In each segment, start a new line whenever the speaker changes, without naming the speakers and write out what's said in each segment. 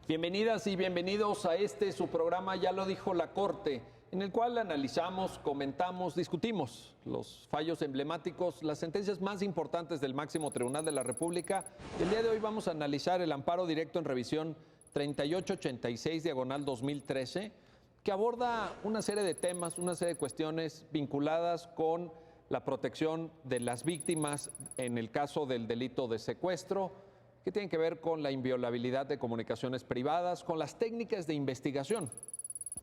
Bienvenidas y bienvenidos a su programa Ya lo dijo la Corte, en el cual analizamos, comentamos, discutimos los fallos emblemáticos, las sentencias más importantes del máximo tribunal de la República. El día de hoy vamos a analizar el amparo directo en revisión 3886/2013, que aborda una serie de temas, una serie de cuestiones vinculadas con la protección de las víctimas en el caso del delito de secuestro, que tienen que ver con la inviolabilidad de comunicaciones privadas, con las técnicas de investigación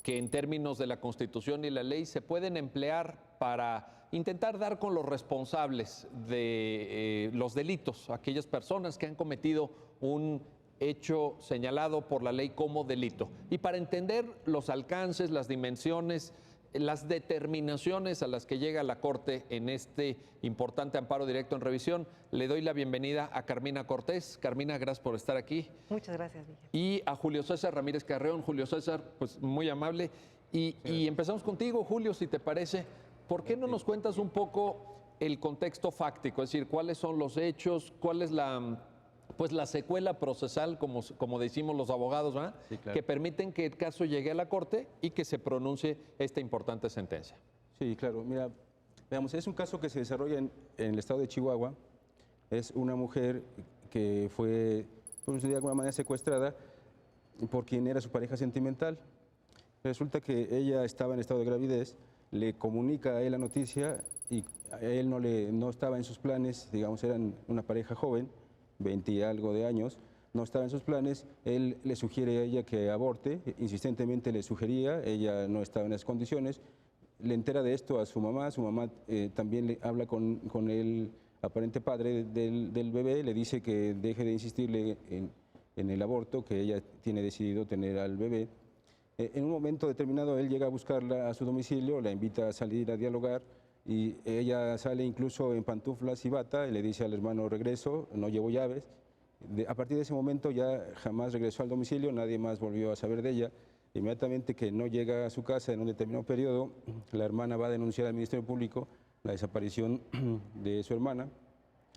que en términos de la Constitución y la ley se pueden emplear para intentar dar con los responsables de los delitos, aquellas personas que han cometido un hecho señalado por la ley como delito. Y para entender los alcances, las dimensiones, las determinaciones a las que llega la Corte en este importante amparo directo en revisión, le doy la bienvenida a Carmina Cortés. Carmina, gracias por estar aquí.
Muchas gracias, Miguel.
Y a Julio César Ramírez Carreón. Julio César, pues muy amable. Y empezamos contigo, Julio, si te parece. ¿Por qué no nos cuentas un poco el contexto fáctico? Es decir, ¿cuáles son los hechos? ¿Cuál es la secuela procesal, como decimos los abogados, ¿verdad? Sí, claro, que permiten que el caso llegue a la Corte y que se pronuncie esta importante sentencia?
Sí, claro. Mira, veamos, es un caso que se desarrolla en el estado de Chihuahua. Es una mujer que fue, pues, de alguna manera secuestrada por quien era su pareja sentimental. Resulta que ella estaba en estado de gravidez, le comunica a él la noticia y a él no estaba en sus planes, digamos, eran una pareja joven, 20 y algo de años, no estaba en sus planes. Él le sugiere a ella que aborte, insistentemente le sugería, ella no estaba en las condiciones. Le entera de esto a su mamá también le habla con el aparente padre del bebé, le dice que deje de insistirle en el aborto, que ella tiene decidido tener al bebé. En un momento determinado él llega a buscarla a su domicilio, la invita a salir a dialogar, y ella sale incluso en pantuflas y bata y le dice al hermano: regreso, no llevo llaves. A partir de ese momento ya jamás regresó al domicilio, nadie más volvió a saber de ella. Inmediatamente que no llega a su casa en un determinado periodo, la hermana va a denunciar al Ministerio Público la desaparición de su hermana.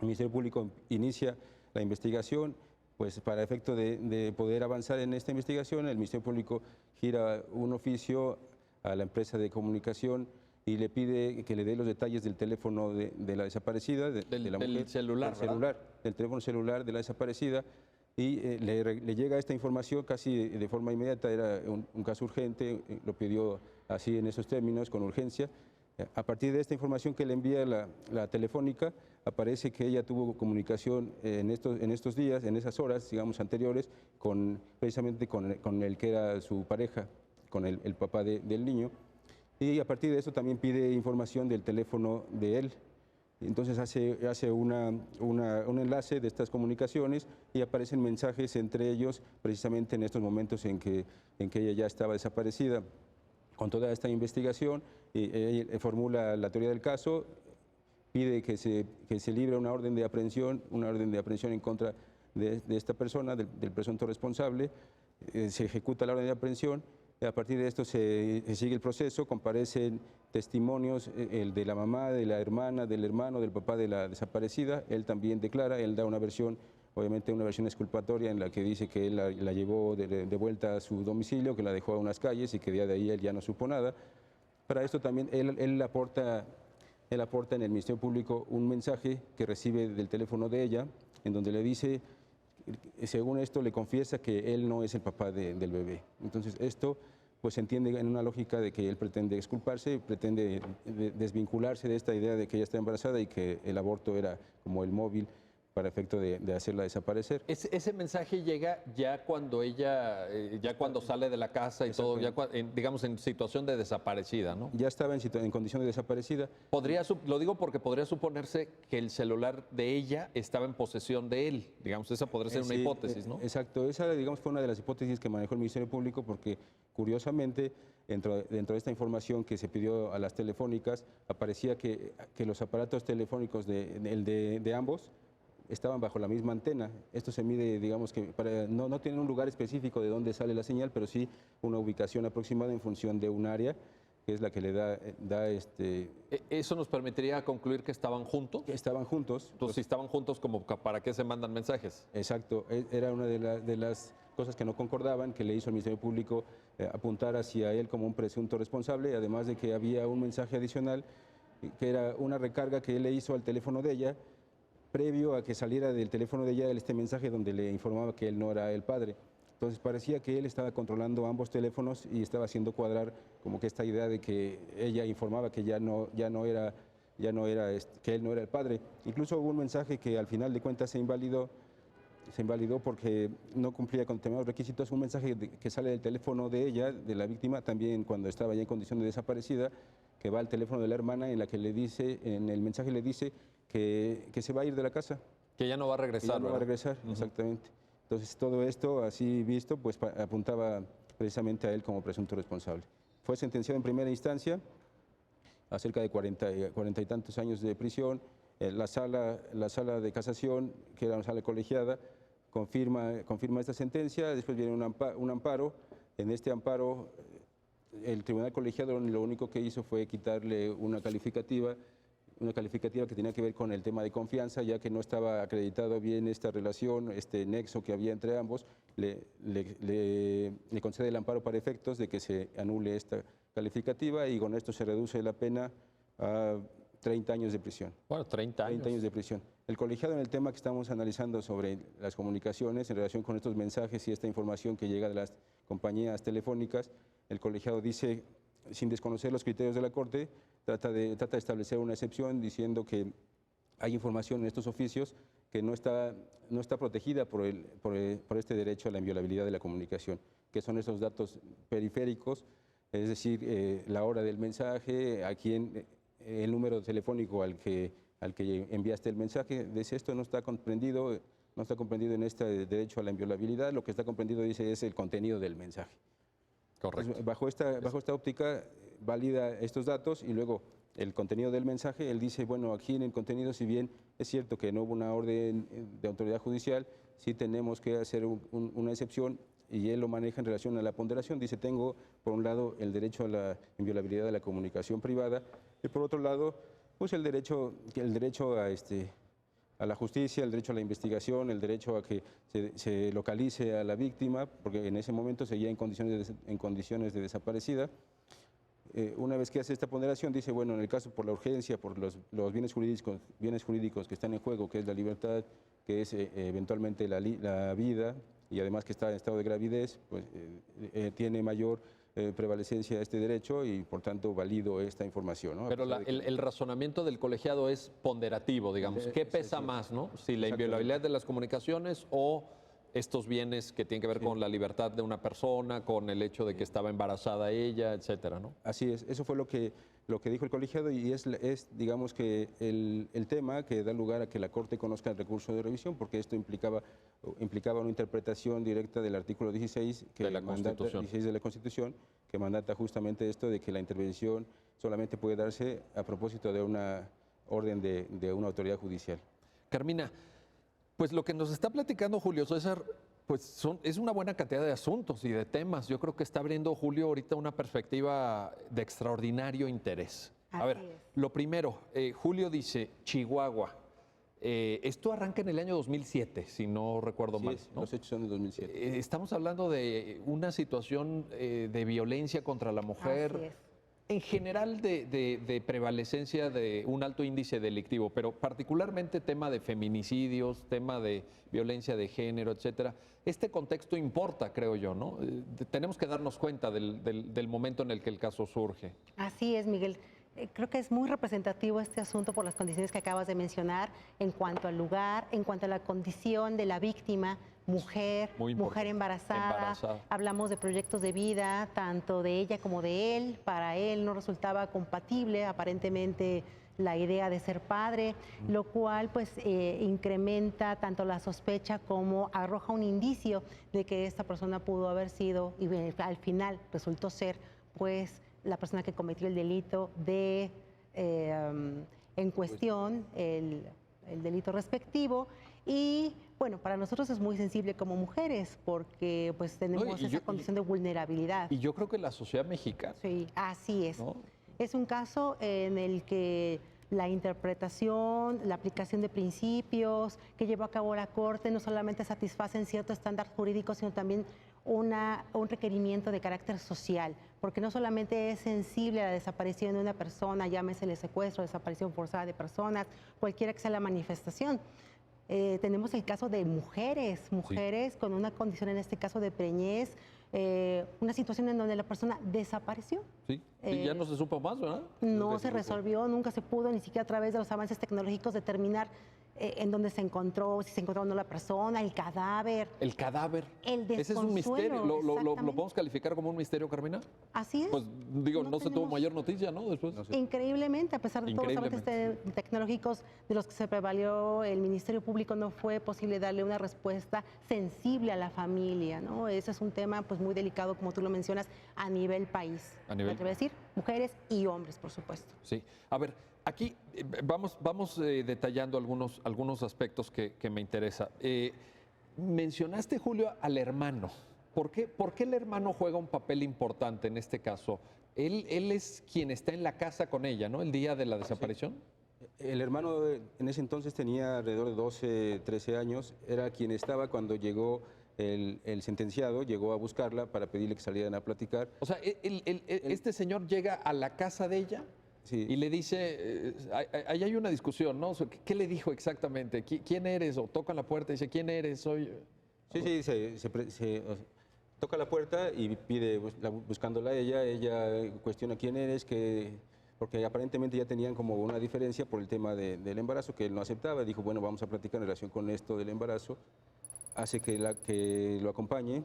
El Ministerio Público inicia la investigación. Pues para efecto de poder avanzar en esta investigación, el Ministerio Público gira un oficio a la empresa de comunicación y le pide que le dé los detalles del teléfono de la desaparecida, de la mujer, del teléfono celular de la desaparecida, y le llega esta información casi de forma inmediata. Era un caso urgente, lo pidió así en esos términos, con urgencia. A partir de esta información que le envía la telefónica, aparece que ella tuvo comunicación en estos días, en esas horas, digamos, anteriores, precisamente con el que era su pareja, con el papá del niño. Y a partir de eso también pide información del teléfono de él. Entonces hace un enlace de estas comunicaciones y aparecen mensajes entre ellos precisamente en estos momentos en que ella ya estaba desaparecida. Con toda esta investigación, formula la teoría del caso, pide que se libre una orden de aprehensión en contra de esta persona, del presunto responsable. Se ejecuta la orden de aprehensión. A partir de esto se sigue el proceso, comparecen testimonios, el de la mamá, de la hermana, del hermano, del papá de la desaparecida. Él también declara, él da una versión, obviamente una versión exculpatoria, en la que dice que él la llevó de vuelta a su domicilio, que la dejó a unas calles y que de ahí él ya no supo nada. Para esto también él aporta en el Ministerio Público un mensaje que recibe del teléfono de ella, en donde le dice, según esto, le confiesa que él no es el papá del bebé. Entonces esto pues se entiende en una lógica de que él pretende exculparse, pretende desvincularse de esta idea de que ella está embarazada y que el aborto era como el móvil para efecto de hacerla desaparecer.
Ese mensaje llega ya cuando ella, ya cuando sale de la casa y todo, ya digamos en situación de desaparecida, ¿no?
Ya estaba en condición de desaparecida.
Lo digo porque podría suponerse que el celular de ella estaba en posesión de él, digamos, esa podría ser una hipótesis, ¿no?
Exacto, esa, digamos, fue una de las hipótesis que manejó el Ministerio Público, porque curiosamente dentro de esta información que se pidió a las telefónicas aparecía que los aparatos telefónicos de ambos estaban bajo la misma antena. Esto se mide, digamos, que no tienen un lugar específico de dónde sale la señal, pero sí una ubicación aproximada en función de un área, que es la que le da
¿Eso nos permitiría concluir que estaban juntos?
Que estaban juntos.
Entonces, si estaban juntos, ¿para qué se mandan mensajes?
Exacto, era una de las cosas que no concordaban, que le hizo al Ministerio Público apuntar hacia él como un presunto responsable, además de que había un mensaje adicional que era una recarga que él le hizo al teléfono de ella, previo a que saliera del teléfono de ella este mensaje donde le informaba que él no era el padre. Entonces parecía que él estaba controlando ambos teléfonos y estaba haciendo cuadrar como que esta idea de que ella informaba que que él no era el padre. Incluso hubo un mensaje que al final de cuentas se invalidó porque no cumplía con determinados requisitos. Un mensaje que sale del teléfono de ella, de la víctima, también cuando estaba ya en condición de desaparecida, que va al teléfono de la hermana, en la que le dice, en el mensaje le dice que se va a ir de la casa.
Que ya no va a regresar.
Ya no va a regresar, exactamente. Entonces todo esto, así visto, pues apuntaba precisamente a él como presunto responsable. Fue sentenciado en primera instancia a cerca de 40 y tantos años de prisión. La sala de casación, que era una sala colegiada, confirma esta sentencia. Después viene un amparo. En este amparo, el tribunal colegiado lo único que hizo fue quitarle una calificativa que tenía que ver con el tema de confianza, ya que no estaba acreditado bien esta relación, este nexo que había entre ambos. Le concede el amparo para efectos de que se anule esta calificativa y con esto se reduce la pena a 30 años de prisión.
Bueno, 30 años.
30 años de prisión. El colegiado, en el tema que estamos analizando sobre las comunicaciones en relación con estos mensajes y esta información que llega de las compañías telefónicas, el colegiado dice, sin desconocer los criterios de la Corte, trata de establecer una excepción diciendo que hay información en estos oficios que no está protegida por este derecho a la inviolabilidad de la comunicación, que son esos datos periféricos, es decir, la hora del mensaje, el número telefónico al que enviaste el mensaje. Dice, esto no está comprendido en este derecho a la inviolabilidad. Lo que está comprendido, dice, es el contenido del mensaje.
Correcto.
Entonces, bajo esta óptica, valida estos datos y luego el contenido del mensaje. Él dice, bueno, aquí en el contenido, si bien es cierto que no hubo una orden de autoridad judicial, sí tenemos que hacer una excepción, y él lo maneja en relación a la ponderación. Dice, tengo por un lado el derecho a la inviolabilidad de la comunicación privada y por otro lado, pues el derecho a la justicia, el derecho a la investigación, el derecho a que se localice a la víctima, porque en ese momento seguía en condiciones de desaparecida. Una vez que hace esta ponderación, dice, bueno, en el caso por la urgencia, por los bienes jurídicos que están en juego, que es la libertad, que es eventualmente la vida, y además que está en estado de gravidez, pues tiene mayor prevalecencia este derecho y por tanto valido esta información, ¿no?
Pero el razonamiento del colegiado es ponderativo, digamos. ¿Qué pesa más, no? Si la inviolabilidad de las comunicaciones o estos bienes que tienen que ver con la libertad de una persona, con el hecho de que estaba embarazada ella, etcétera, ¿no?
Así es, eso fue lo que dijo el colegiado y es digamos que el tema que da lugar a que la Corte conozca el recurso de revisión, porque esto implicaba una interpretación directa del artículo 16
de la Constitución.
16 de la Constitución, que mandata justamente esto de que la intervención solamente puede darse a propósito de una orden de una autoridad judicial.
Carmina, pues lo que nos está platicando Julio César, pues es una buena cantidad de asuntos y de temas. Yo creo que está abriendo Julio ahorita una perspectiva de extraordinario interés. A ver, lo primero, Julio dice, Chihuahua. Esto arranca en el año 2007, si no recuerdo mal, ¿no?
Los hechos son de 2007.
Estamos hablando de una situación de violencia contra la mujer.
Así es.
En general de prevalecencia de un alto índice delictivo, pero particularmente tema de feminicidios, tema de violencia de género, etcétera. Este contexto importa, creo yo, ¿no? Tenemos que darnos cuenta del momento en el que el caso surge.
Así es, Miguel. Creo que es muy representativo este asunto por las condiciones que acabas de mencionar en cuanto al lugar, en cuanto a la condición de la víctima, mujer embarazada. Hablamos de proyectos de vida, tanto de ella como de él. Para él no resultaba compatible aparentemente la idea de ser padre, lo cual pues incrementa tanto la sospecha como arroja un indicio de que esta persona pudo haber sido, y al final resultó ser, pues, la persona que cometió el delito en cuestión, el delito respectivo. Y bueno, para nosotros es muy sensible como mujeres porque pues tenemos esa condición de vulnerabilidad.
Y yo creo que la sociedad mexicana.
Sí, así es.
¿No?
Es un caso en el que la interpretación, la aplicación de principios que llevó a cabo la Corte no solamente satisfacen cierto estándar jurídico, sino también un requerimiento de carácter social, porque no solamente es sensible a la desaparición de una persona, llámese el secuestro, desaparición forzada de personas, cualquiera que sea la manifestación. Tenemos el caso de mujeres sí, con una condición, en este caso de preñez, una situación en donde la persona desapareció.
Sí, ya no se supo más, ¿verdad?
No se resolvió, nunca se pudo, ni siquiera a través de los avances tecnológicos, determinar en dónde se encontró, si se encontró o no la persona, el cadáver.
El cadáver.
El desconsuelo.
Ese es un misterio. ¿Lo podemos calificar como un misterio, Carmina?
Así es.
Pues digo, no se tuvo mayor noticia, ¿no? Después.
No sé. Increíblemente, a pesar de todos los avances tecnológicos de los que se prevalió el Ministerio Público, no fue posible darle una respuesta sensible a la familia, ¿no? Ese es un tema pues muy delicado, como tú lo mencionas, a nivel país. A nivel. Me atrevo a decir, mujeres y hombres, por supuesto.
Sí. A ver, aquí vamos detallando algunos aspectos que me interesa. Mencionaste, Julio, al hermano. ¿Por qué el hermano juega un papel importante en este caso? Él es quien está en la casa con ella, ¿no? El día de la desaparición.
Sí. El hermano en ese entonces tenía alrededor de 12, 13 años. Era quien estaba cuando llegó el sentenciado, llegó a buscarla para pedirle que salieran a platicar.
O sea, este señor llega a la casa de ella. Sí. Y le dice, ahí hay una discusión, ¿no? ¿Qué le dijo exactamente? ¿Quién eres? O toca la puerta y dice, ¿quién eres? Soy...
Sí, se toca la puerta y pide, buscándola a ella cuestiona quién eres, porque aparentemente ya tenían como una diferencia por el tema del embarazo, que él no aceptaba. Dijo, bueno, vamos a platicar en relación con esto del embarazo. Hace que lo acompañe.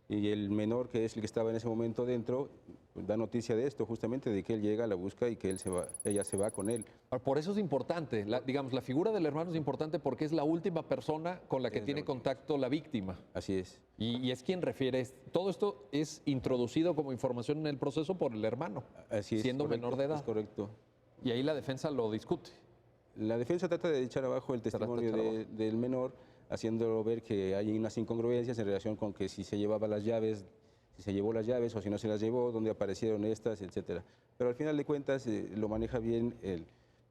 Y el menor, que es el que estaba en ese momento dentro, da noticia de esto, justamente de que él llega, la busca y que ella se va con él.
Por eso es importante, digamos, la figura del hermano es importante porque es la última persona con la que tiene contacto la víctima.
Así es.
Y es quien refiere, todo esto es introducido como información en el proceso por el hermano,
así es,
siendo
correcto,
menor de edad.
Es correcto.
Y ahí la defensa lo discute.
La defensa trata de echar abajo el testimonio del menor, haciéndolo ver que hay unas incongruencias en relación con que si se llevaba las llaves, si se llevó las llaves o si no se las llevó, dónde aparecieron estas, etcétera. Pero al final de cuentas lo maneja bien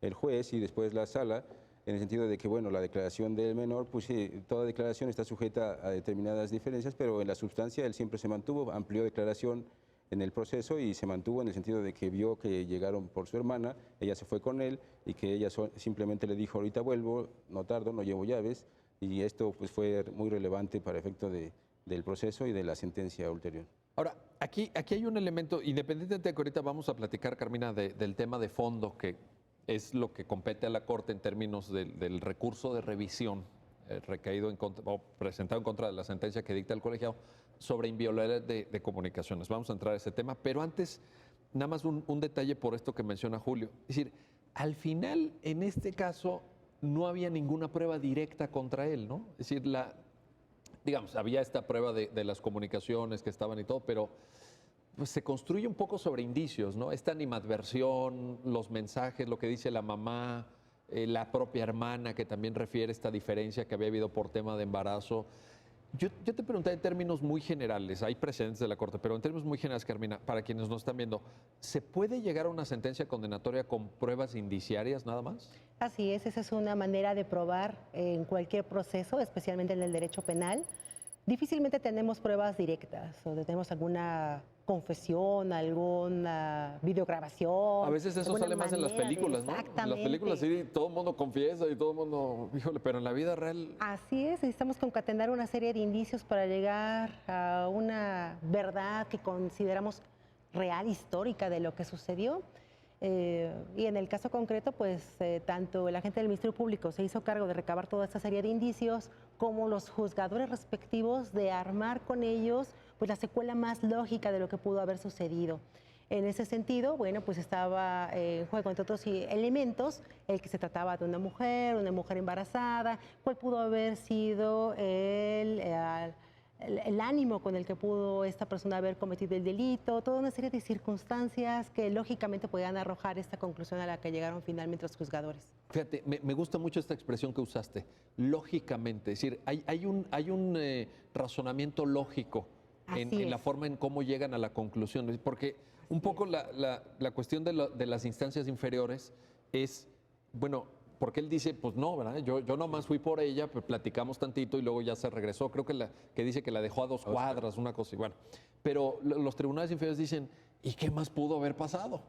el juez y después la sala, en el sentido de que, bueno, la declaración del menor, pues sí, toda declaración está sujeta a determinadas diferencias, pero en la sustancia él siempre se mantuvo, amplió declaración en el proceso y se mantuvo en el sentido de que vio que llegaron por su hermana, ella se fue con él y que ella simplemente le dijo, ahorita vuelvo, no tardo, no llevo llaves. Y esto pues, fue muy relevante para efecto del proceso y de la sentencia ulterior.
Ahora, aquí hay un elemento, independientemente de que ahorita vamos a platicar, Carmina, del tema de fondo, que es lo que compete a la Corte en términos del recurso de revisión recaído o presentado en contra de la sentencia que dicta el colegiado sobre inviolabilidad de comunicaciones. Vamos a entrar a ese tema, pero antes, nada más un detalle por esto que menciona Julio. Es decir, al final, en este caso, no había ninguna prueba directa contra él, ¿no? Es decir, digamos, había esta prueba de las comunicaciones que estaban y todo, pero pues se construye un poco sobre indicios, ¿no? Esta animadversión, los mensajes, lo que dice la mamá, la propia hermana que también refiere esta diferencia que había habido por tema de embarazo. Yo te pregunté en términos muy generales, hay precedentes de la Corte, pero en términos muy generales, Carmina, para quienes nos están viendo, ¿se puede llegar a una sentencia condenatoria con pruebas indiciarias nada más?
Así es, esa es una manera de probar en cualquier proceso, especialmente en el derecho penal. Difícilmente tenemos pruebas directas o tenemos alguna confesión, alguna videograbación.
A veces eso sale más en las películas, ¿no? En las películas sí, todo el mundo confiesa y todo el mundo, híjole, pero en la vida real...
Así es, necesitamos concatenar una serie de indicios para llegar a una verdad que consideramos real, histórica de lo que sucedió. Y en el caso concreto, pues tanto el agente del Ministerio Público se hizo cargo de recabar toda esta serie de indicios, como los juzgadores respectivos de armar con ellos pues la secuela más lógica de lo que pudo haber sucedido. En ese sentido, bueno, pues estaba en juego, entre otros elementos, el que se trataba de una mujer embarazada, cuál pudo haber sido el ánimo con el que pudo esta persona haber cometido el delito, toda una serie de circunstancias que lógicamente podían arrojar esta conclusión a la que llegaron finalmente los juzgadores.
Fíjate, me gusta mucho esta expresión que usaste, lógicamente, es decir, hay un razonamiento lógico en la forma en cómo llegan a la conclusión, porque un poco la cuestión de las instancias inferiores es Bueno, porque él dice, pues no, ¿verdad? Yo nomás fui por ella, pues platicamos tantito y luego ya se regresó. Creo que dice que la dejó a 2 cuadras, una cosa y bueno. Pero los tribunales inferiores dicen, ¿y qué más pudo haber pasado?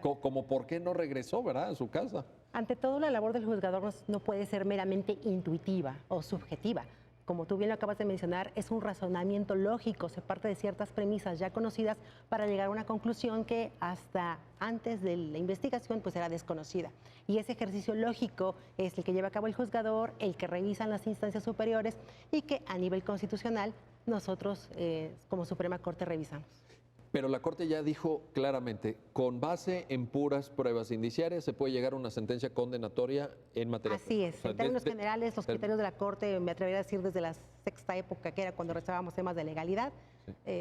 Como por qué no regresó, ¿verdad? A su casa.
Ante todo, la labor del juzgador no puede ser meramente intuitiva o subjetiva. Como tú bien lo acabas de mencionar, es un razonamiento lógico, se parte de ciertas premisas ya conocidas para llegar a una conclusión que hasta antes de la investigación pues era desconocida. Y ese ejercicio lógico es el que lleva a cabo el juzgador, el que revisan las instancias superiores y que a nivel constitucional nosotros como Suprema Corte revisamos.
Pero la Corte ya dijo claramente, con base en puras pruebas indiciarias se puede llegar a una sentencia condenatoria en materia.
Así es. En términos generales, los criterios de la Corte, me atrevería a decir desde la sexta época, que era cuando resolvíamos temas de legalidad,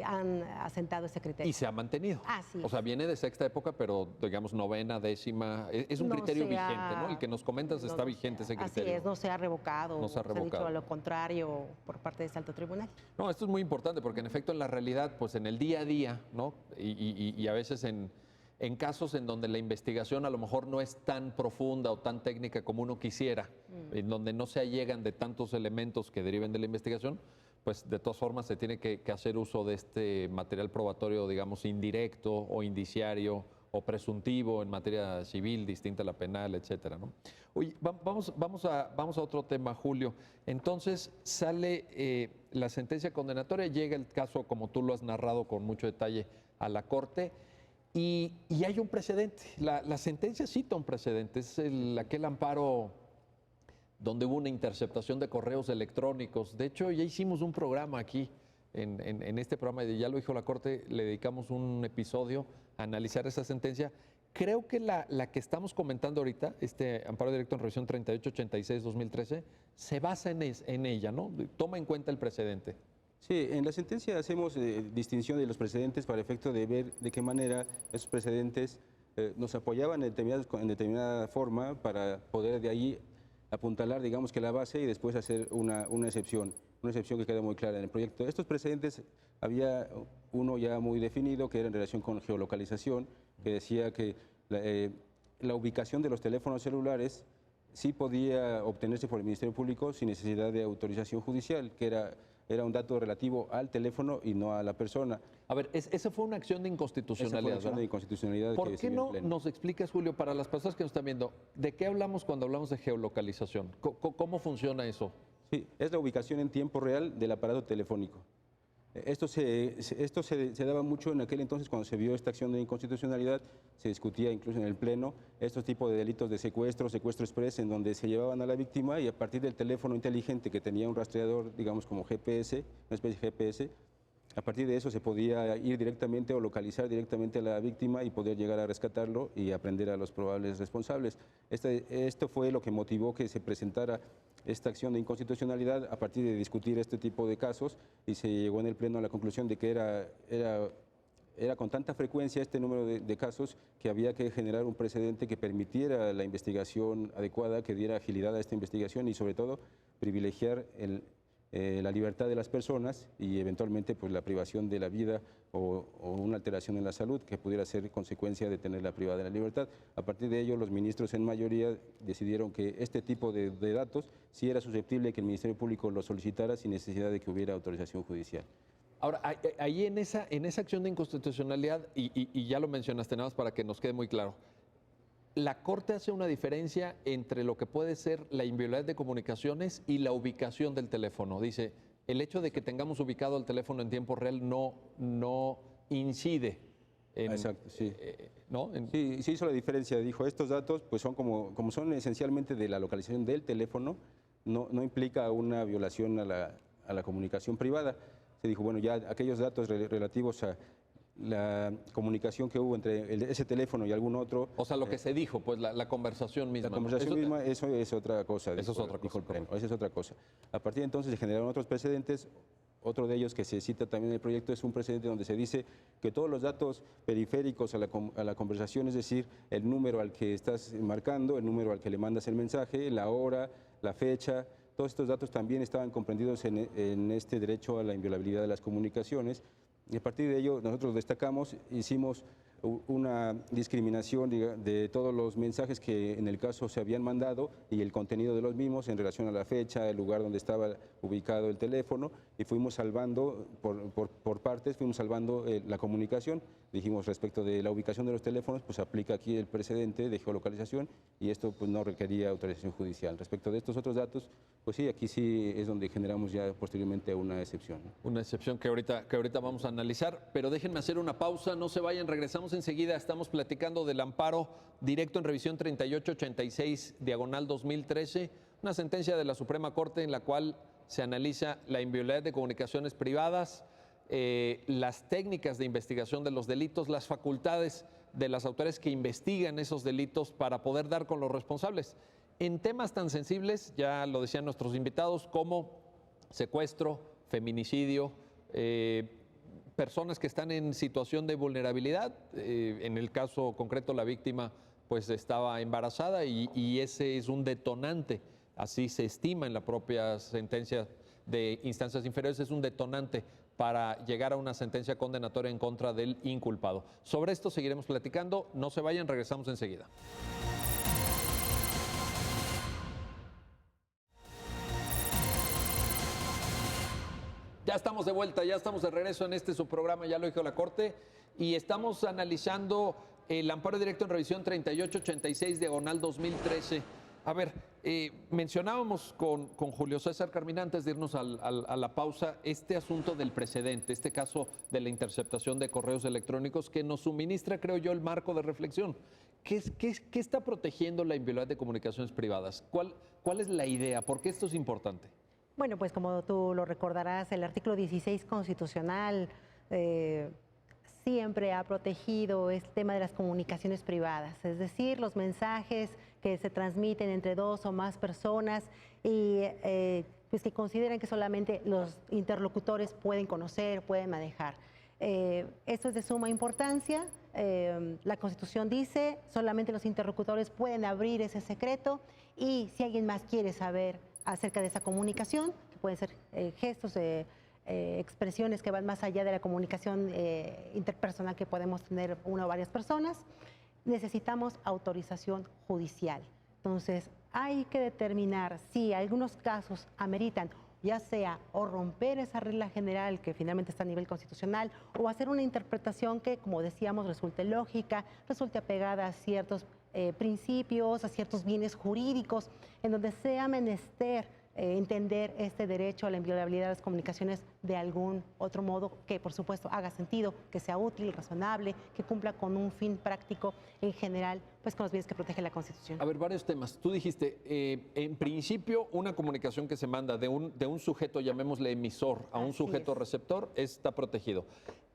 han asentado ese criterio.
Y se ha mantenido.
Así es.
O sea, viene de sexta época, pero digamos novena, décima. Es un criterio vigente, ¿no? El que nos comentas está vigente ese criterio.
Así es, no se ha revocado.
No se ha revocado.
Se ha dicho lo contrario por parte de este alto tribunal.
No, esto es muy importante porque en efecto en la realidad, pues en el día a día, ¿no? Y a veces en casos en donde la investigación a lo mejor no es tan profunda o tan técnica como uno quisiera, en donde no se allegan de tantos elementos que deriven de la investigación, pues de todas formas se tiene que hacer uso de este material probatorio, digamos, indirecto o indiciario o presuntivo en materia civil, distinta a la penal, etcétera, ¿no? Oye, vamos a otro tema, Julio. Entonces sale la sentencia condenatoria, llega el caso, como tú lo has narrado con mucho detalle, a la Corte y hay un precedente. La sentencia cita un precedente, es aquel amparo donde hubo una interceptación de correos electrónicos. De hecho, ya hicimos un programa aquí, en este programa, y ya lo dijo la Corte, le dedicamos un episodio a analizar esa sentencia. Creo que la que estamos comentando ahorita, este amparo directo en revisión 3886-2013, se basa en ella, ¿no? Toma en cuenta el precedente.
Sí, en la sentencia hacemos distinción de los precedentes para efecto de ver de qué manera esos precedentes nos apoyaban en determinada forma para poder de ahí apuntalar, digamos que la base y después hacer una excepción que queda muy clara en el proyecto. Estos precedentes había uno ya muy definido que era en relación con geolocalización, que decía que la ubicación de los teléfonos celulares sí podía obtenerse por el Ministerio Público sin necesidad de autorización judicial, que era un dato relativo al teléfono y no a la persona.
A ver, esa fue una acción de inconstitucionalidad.
Esa fue una acción de inconstitucionalidad.
¿Por qué no nos explicas, Julio, para las personas que nos están viendo, de qué hablamos cuando hablamos de geolocalización? ¿Cómo funciona eso?
Sí, es la ubicación en tiempo real del aparato telefónico. Esto se daba mucho en aquel entonces cuando se vio esta acción de inconstitucionalidad, se discutía incluso en el Pleno estos tipos de delitos de secuestro express, en donde se llevaban a la víctima y a partir del teléfono inteligente que tenía un rastreador, digamos como GPS, una especie de GPS, a partir de eso se podía ir directamente o localizar directamente a la víctima y poder llegar a rescatarlo y aprender a los probables responsables. Esto fue lo que motivó que se presentara esta acción de inconstitucionalidad a partir de discutir este tipo de casos y se llegó en el Pleno a la conclusión de que era con tanta frecuencia este número de casos que había que generar un precedente que permitiera la investigación adecuada, que diera agilidad a esta investigación y sobre todo privilegiar la libertad de las personas y eventualmente pues, la privación de la vida o una alteración en la salud que pudiera ser consecuencia de tenerla privada de la libertad. A partir de ello, los ministros en mayoría decidieron que este tipo de datos sí era susceptible de que el Ministerio Público lo solicitara sin necesidad de que hubiera autorización judicial.
Ahora, ahí en esa acción de inconstitucionalidad, y ya lo mencionaste nada más para que nos quede muy claro, la Corte hace una diferencia entre lo que puede ser la inviolabilidad de comunicaciones y la ubicación del teléfono. Dice, el hecho de que tengamos ubicado el teléfono en tiempo real no incide en...
Exacto, sí.
¿No?
Sí, se hizo la diferencia. Dijo, estos datos pues son como son esencialmente de la localización del teléfono, no implica una violación a la comunicación privada. Se dijo, bueno, ya aquellos datos relativos a la comunicación que hubo entre ese teléfono y algún otro.
O sea, lo que se dijo, pues la conversación misma.
La conversación misma, eso es otra cosa.
Eso es otra cosa.
Esa es otra cosa. A partir de entonces se generaron otros precedentes. Otro de ellos que se cita también en el proyecto es un precedente donde se dice que todos los datos periféricos a la conversación, es decir, el número al que estás marcando, el número al que le mandas el mensaje, la hora, la fecha, todos estos datos también estaban comprendidos en este derecho a la inviolabilidad de las comunicaciones. Y a partir de ello nosotros destacamos, hicimos una discriminación de todos los mensajes que en el caso se habían mandado y el contenido de los mismos en relación a la fecha, el lugar donde estaba ubicado el teléfono, y fuimos salvando por partes, fuimos salvando la comunicación. Dijimos, respecto de la ubicación de los teléfonos, pues aplica aquí el precedente de geolocalización y esto pues no requería autorización judicial. Respecto de estos otros datos, pues sí, aquí sí es donde generamos ya posteriormente una excepción, ¿no?
Una excepción que ahorita vamos a analizar, pero déjenme hacer una pausa, no se vayan, regresamos enseguida. Estamos platicando del amparo directo en revisión 3886/2013, una sentencia de la Suprema Corte en la cual se analiza la inviolabilidad de comunicaciones privadas, las técnicas de investigación de los delitos, las facultades de las autoridades que investigan esos delitos para poder dar con los responsables. En temas tan sensibles, ya lo decían nuestros invitados, como secuestro, feminicidio, personas que están en situación de vulnerabilidad. En el caso concreto, la víctima pues estaba embarazada y ese es un detonante, así se estima en la propia sentencia de instancias inferiores, es un detonante para llegar a una sentencia condenatoria en contra del inculpado. Sobre esto seguiremos platicando, no se vayan, regresamos enseguida. Ya estamos de vuelta, ya estamos de regreso en su programa, ya lo dijo la Corte, y estamos analizando el amparo directo en revisión 3886/2013. A ver, mencionábamos con Julio César Carmina, antes de irnos a la pausa, este asunto del precedente, este caso de la interceptación de correos electrónicos que nos suministra, creo yo, el marco de reflexión. ¿Qué está protegiendo la inviolabilidad de comunicaciones privadas? ¿Cuál es la idea? ¿Por qué esto es importante?
Bueno, pues como tú lo recordarás, el artículo 16 constitucional siempre ha protegido este tema de las comunicaciones privadas, es decir, los mensajes que se transmiten entre dos o más personas y pues que consideran que solamente los interlocutores pueden conocer, pueden manejar. Esto es de suma importancia. La Constitución dice solamente los interlocutores pueden abrir ese secreto y si alguien más quiere saber acerca de esa comunicación, que pueden ser gestos, expresiones que van más allá de la comunicación interpersonal que podemos tener una o varias personas, necesitamos autorización judicial. Entonces, hay que determinar si algunos casos ameritan, ya sea o romper esa regla general que finalmente está a nivel constitucional, o hacer una interpretación que, como decíamos, resulte lógica, resulte apegada a ciertos principios, a ciertos bienes jurídicos, en donde sea menester entender este derecho a la inviolabilidad de las comunicaciones de algún otro modo que, por supuesto, haga sentido, que sea útil, razonable, que cumpla con un fin práctico en general, pues con los bienes que protege la Constitución.
A ver, varios temas. Tú dijiste, en principio, una comunicación que se manda de un sujeto, llamémosle emisor, a un sujeto receptor, está protegido.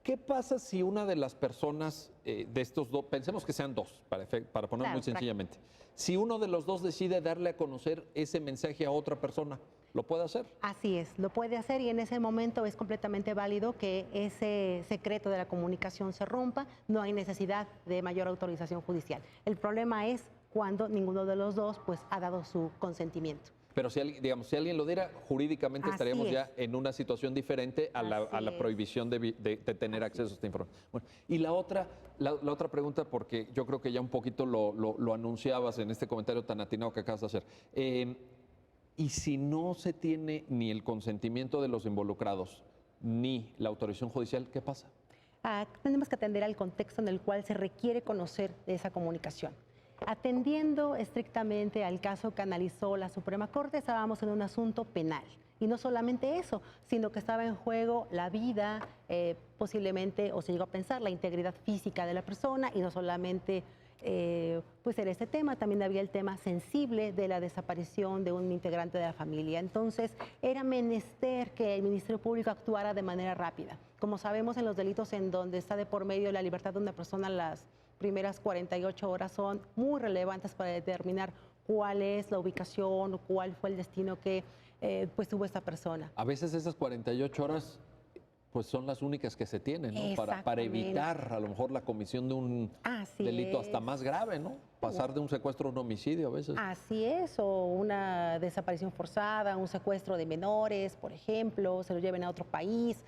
¿Qué pasa si una de las personas de estos dos, pensemos que sean dos, para ponerlo muy sencillamente, si uno de los dos decide darle a conocer ese mensaje a otra persona, ¿lo puede hacer?
Así es, lo puede hacer y en ese momento es completamente válido que ese secreto de la comunicación se rompa, no hay necesidad de mayor autorización judicial. El problema es cuando ninguno de los dos pues ha dado su consentimiento.
Pero si alguien lo diera, jurídicamente estaríamos ya en una situación diferente a la prohibición de tener acceso a esta información. Bueno, y la otra pregunta, porque yo creo que ya un poquito lo anunciabas en este comentario tan atinado que acabas de hacer. Y si no se tiene ni el consentimiento de los involucrados, ni la autorización judicial, ¿qué pasa?
Tenemos que atender al contexto en el cual se requiere conocer de esa comunicación. Atendiendo estrictamente al caso que analizó la Suprema Corte, estábamos en un asunto penal. Y no solamente eso, sino que estaba en juego la vida, posiblemente, o se llegó a pensar, la integridad física de la persona, y no solamente pues era este tema, también había el tema sensible de la desaparición de un integrante de la familia. Entonces, era menester que el Ministerio Público actuara de manera rápida. Como sabemos, en los delitos en donde está de por medio la libertad de una persona, las primeras 48 horas son muy relevantes para determinar cuál es la ubicación, cuál fue el destino que pues tuvo esta persona.
A veces esas 48 horas pues son las únicas que se tienen, ¿no? Para evitar a lo mejor la comisión de un delito hasta más grave, ¿no? Pasar de un secuestro a un homicidio a veces.
Así es, o una desaparición forzada, un secuestro de menores, por ejemplo, se los lleven a otro país.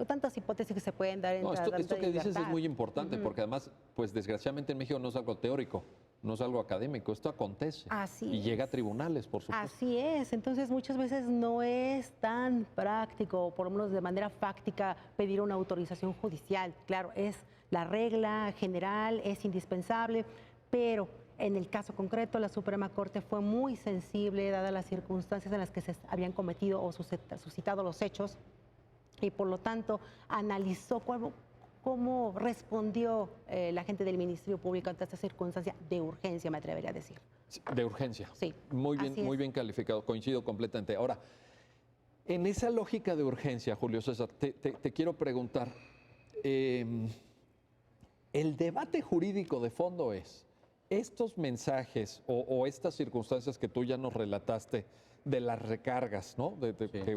tantas hipótesis que se pueden dar en
No, esto
tanta
que dices es
libertad.
muy importante, porque además, pues desgraciadamente en México no es algo teórico, no es algo académico, esto acontece.
Así
y
es.
llega a tribunales, por supuesto.
Así es, entonces muchas veces no es tan práctico, o por lo menos de manera fáctica, pedir una autorización judicial. Claro, es la regla general, es indispensable, pero en el caso concreto la Suprema Corte fue muy sensible, dadas las circunstancias en las que se habían cometido o suscitado los hechos, y por lo tanto analizó cómo respondió la gente del Ministerio Público ante esta circunstancia de urgencia, me atrevería a decir.
De urgencia.
Sí,
Muy bien,
así es.
muy bien calificado, coincido completamente. Ahora, en esa lógica de urgencia, Julio César, te quiero preguntar, el debate jurídico de fondo es, estos mensajes o estas circunstancias que tú ya nos relataste de las recargas, ¿no? Que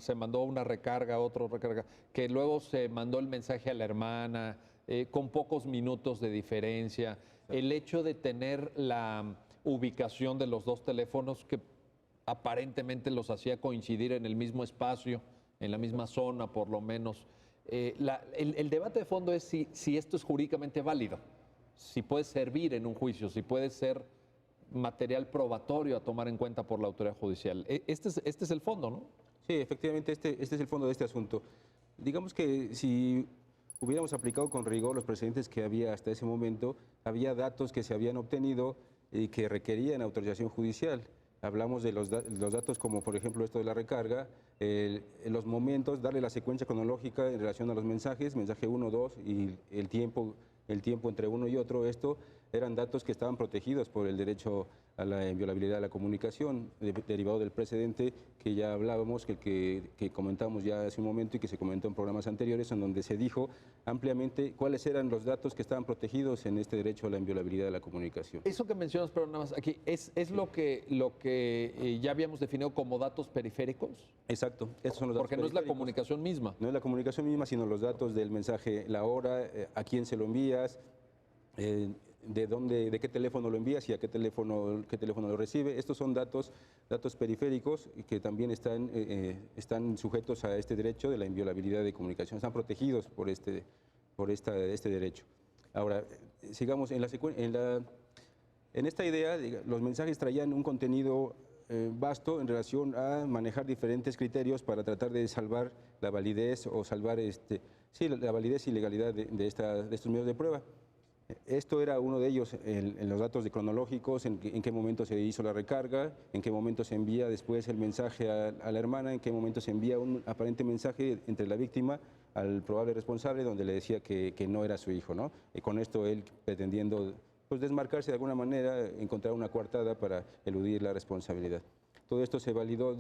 se mandó una recarga, otro recarga, que luego se mandó el mensaje a la hermana, con pocos minutos de diferencia, el hecho de tener la ubicación de los dos teléfonos que aparentemente los hacía coincidir en el mismo espacio, en la misma zona por lo menos. El debate de fondo es si esto es jurídicamente válido, si puede servir en un juicio, si puede ser material probatorio a tomar en cuenta por la autoridad judicial. Este es el fondo, ¿no?
Sí, efectivamente, este es el fondo de este asunto. Digamos que si hubiéramos aplicado con rigor los precedentes que había hasta ese momento, había datos que se habían obtenido y que requerían autorización judicial. Hablamos de los datos como, por ejemplo, esto de la recarga, los momentos, darle la secuencia cronológica en relación a los mensajes, mensaje 1, 2 y el tiempo entre uno y otro. Esto eran datos que estaban protegidos por el derecho a la inviolabilidad de la comunicación, derivado del precedente que ya hablábamos, que comentamos ya hace un momento y que se comentó en programas anteriores, en donde se dijo ampliamente cuáles eran los datos que estaban protegidos en este derecho a la inviolabilidad de la comunicación.
Eso que mencionas, pero nada más aquí, ¿es lo que ya habíamos definido como datos periféricos?
Exacto, esos son los datos
Porque no es la
periféricos.
comunicación misma.
No es la comunicación misma, sino los datos del mensaje, la hora, a quién se lo envías, de qué teléfono lo envías y a qué teléfono lo recibe. Estos son datos periféricos que también están sujetos a este derecho de la inviolabilidad de comunicación, están protegidos por este derecho. Ahora, sigamos en esta idea, los mensajes traían un contenido vasto en relación a manejar diferentes criterios para tratar de salvar la validez o salvar la validez y legalidad de estos medios de prueba. Esto era uno de ellos, en los datos cronológicos, en qué momento se hizo la recarga, en qué momento se envía después el mensaje a la hermana, en qué momento se envía un aparente mensaje entre la víctima al probable responsable donde le decía que no era su hijo, ¿no? Y con esto él pretendiendo pues, desmarcarse de alguna manera, encontrar una coartada para eludir la responsabilidad. Todo esto se validó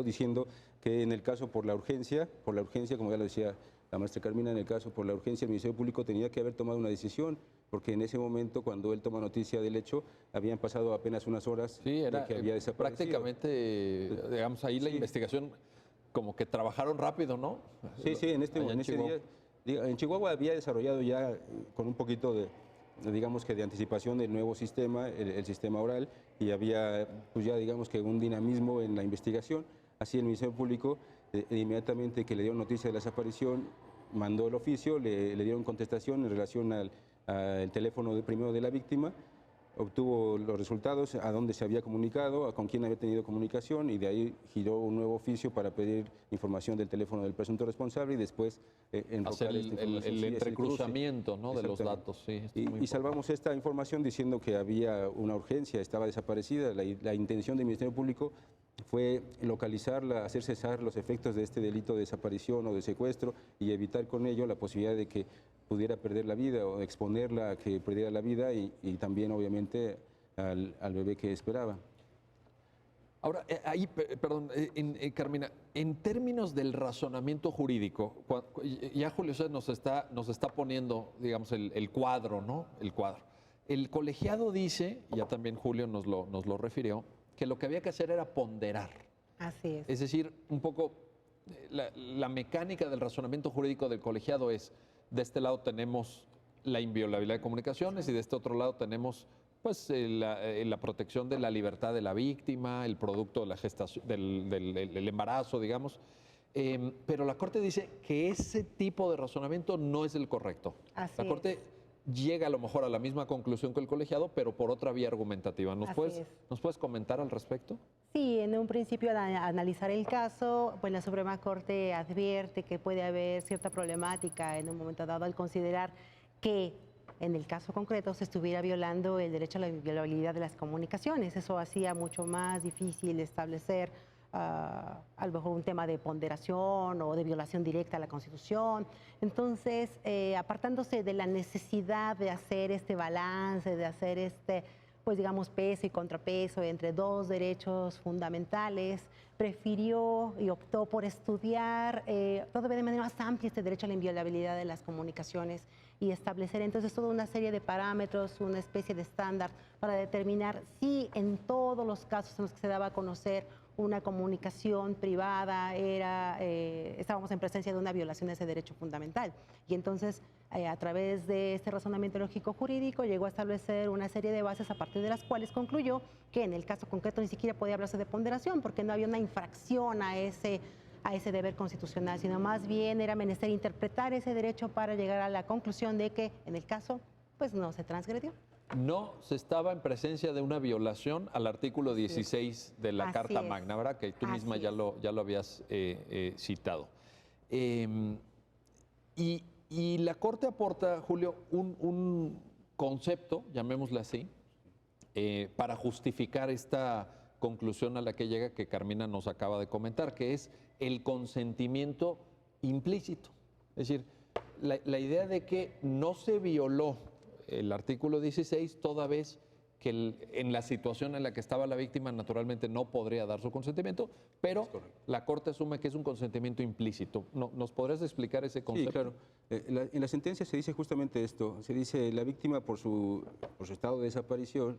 diciendo que en el caso por la urgencia, como ya lo decía la maestra Carmina, en el caso por la urgencia, el Ministerio Público tenía que haber tomado una decisión, porque en ese momento, cuando él toma noticia del hecho, habían pasado apenas unas horas de que había desaparecido.
Prácticamente, digamos, ahí la investigación, como que trabajaron rápido, ¿no?
Sí, en ese día. En Chihuahua había desarrollado ya con un poquito de anticipación del nuevo sistema, el sistema oral, y había pues ya digamos que un dinamismo en la investigación. Así el Ministerio Público, inmediatamente que le dieron noticia de la desaparición, mandó el oficio, le dieron contestación en relación al teléfono primero de la víctima, obtuvo los resultados, a dónde se había comunicado, con quién había tenido comunicación, y de ahí giró un nuevo oficio para pedir información del teléfono del presunto responsable y después
hacer el entrecruzamiento, ¿no?, de los datos. Sí,
y salvamos esta información diciendo que había una urgencia, estaba desaparecida. La intención del Ministerio Público fue localizarla, hacer cesar los efectos de este delito de desaparición o de secuestro y evitar con ello la posibilidad de que pudiera perder la vida o exponerla a que perdiera la vida y también obviamente al bebé que esperaba.
Ahora, perdón, Carmina, en términos del razonamiento jurídico, ya Julio César nos está poniendo, digamos, el cuadro, ¿no? El cuadro. El colegiado dice, ya también Julio nos lo refirió, que lo que había que hacer era ponderar.
Así es.
Es decir, un poco la mecánica del razonamiento jurídico del colegiado es, de este lado tenemos la inviolabilidad de comunicaciones y de este otro lado tenemos pues la protección de la libertad de la víctima, el producto de la gestación, del embarazo, digamos. pero la Corte dice que ese tipo de razonamiento no es el correcto.
Así
la Corte llega a lo mejor a la misma conclusión que el colegiado, pero por otra vía argumentativa. ¿Nos puedes comentar al respecto?
Sí, en un principio al analizar el caso, pues la Suprema Corte advierte que puede haber cierta problemática en un momento dado al considerar que en el caso concreto se estuviera violando el derecho a la inviolabilidad de las comunicaciones. Eso hacía mucho más difícil establecer a lo mejor un tema de ponderación o de violación directa a la Constitución. Entonces, apartándose de la necesidad de hacer este balance, de hacer pues digamos, peso y contrapeso entre dos derechos fundamentales, prefirió y optó por estudiar todavía de manera más amplia este derecho a la inviolabilidad de las comunicaciones y establecer entonces toda una serie de parámetros, una especie de estándar para determinar si en todos los casos en los que se daba a conocer una comunicación privada estábamos en presencia de una violación de ese derecho fundamental. Y entonces, a través de este razonamiento lógico-jurídico, llegó a establecer una serie de bases a partir de las cuales concluyó que en el caso concreto ni siquiera podía hablarse de ponderación, porque no había una infracción a ese deber constitucional, sino más bien era menester interpretar ese derecho para llegar a la conclusión de que en el caso, pues no se transgredió.
No se estaba en presencia de una violación al artículo 16 de la Carta Magna, ¿verdad? Que tú misma ya lo habías citado. Y la Corte aporta, Julio, un concepto, llamémosle así, para justificar esta conclusión a la que llega, que Carmina nos acaba de comentar, que es el consentimiento implícito. Es decir, la idea de que no se violó el artículo 16, toda vez que en la situación en la que estaba la víctima naturalmente no podría dar su consentimiento, pero la Corte asume que es un consentimiento implícito. ¿Nos podrías explicar ese concepto?
Sí, claro. En la sentencia se dice justamente esto. Se dice la víctima por su estado de desaparición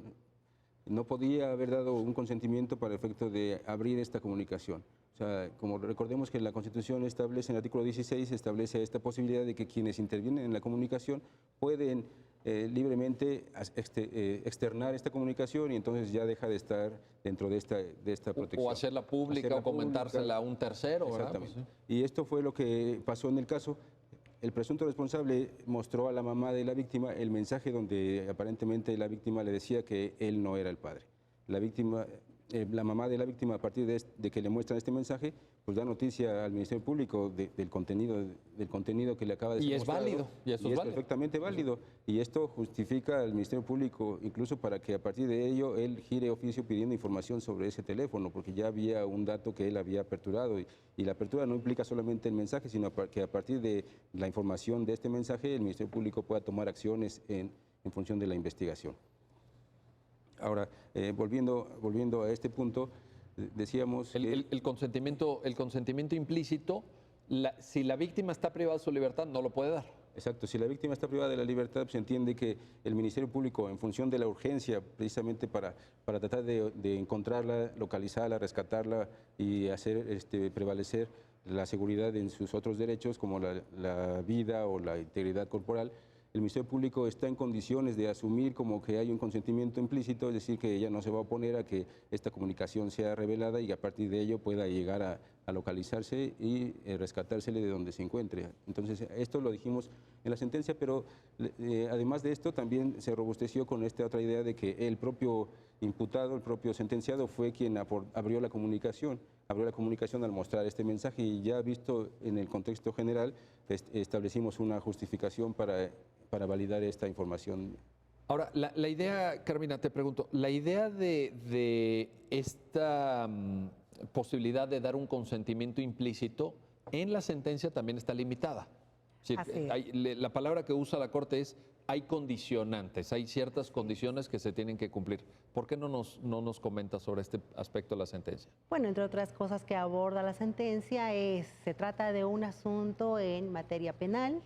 no podía haber dado un consentimiento para el efecto de abrir esta comunicación. O sea, como recordemos que la Constitución establece, en el artículo 16, establece esta posibilidad de que quienes intervienen en la comunicación pueden libremente externar esta comunicación y entonces ya deja de estar dentro de esta protección.
O hacerla pública o comentársela a un tercero.
Exactamente.
¿Verdad?
Y esto fue lo que pasó en el caso. El presunto responsable mostró a la mamá de la víctima el mensaje donde aparentemente la víctima le decía que él no era el padre. La mamá de la víctima, a partir de que le muestran este mensaje, pues da noticia al Ministerio Público del contenido que le acaba de ser mostrado.
Válido. Y es válido.
Perfectamente válido. Y esto justifica al Ministerio Público incluso para que a partir de ello él gire oficio pidiendo información sobre ese teléfono, porque ya había un dato que él había aperturado. Y la apertura no implica solamente el mensaje, sino que a partir de la información de este mensaje el Ministerio Público pueda tomar acciones en función de la investigación. Ahora, volviendo a este punto, decíamos...
El consentimiento implícito, si la víctima está privada de su libertad, no lo puede dar.
Exacto, si la víctima está privada de la libertad, se entiende que el Ministerio Público, en función de la urgencia, precisamente para tratar de encontrarla, localizarla, rescatarla y hacer prevalecer la seguridad en sus otros derechos, como la vida o la integridad corporal, el Ministerio Público está en condiciones de asumir como que hay un consentimiento implícito, es decir, que ella no se va a oponer a que esta comunicación sea revelada y a partir de ello pueda llegar a localizarse y rescatársele de donde se encuentre. Entonces, esto lo dijimos en la sentencia, pero además de esto también se robusteció con esta otra idea de que el propio imputado, el propio sentenciado fue quien abrió la comunicación al mostrar este mensaje y ya visto en el contexto general, establecimos una justificación para validar esta información.
Ahora, la idea, Carmina, te pregunto, la idea de esta posibilidad de dar un consentimiento implícito en la sentencia también está limitada. Es decir, la palabra que usa la Corte es hay condicionantes, hay ciertas condiciones que se tienen que cumplir. ¿Por qué no nos comentas sobre este aspecto de la sentencia?
Bueno, entre otras cosas que aborda la sentencia se trata de un asunto en materia penal.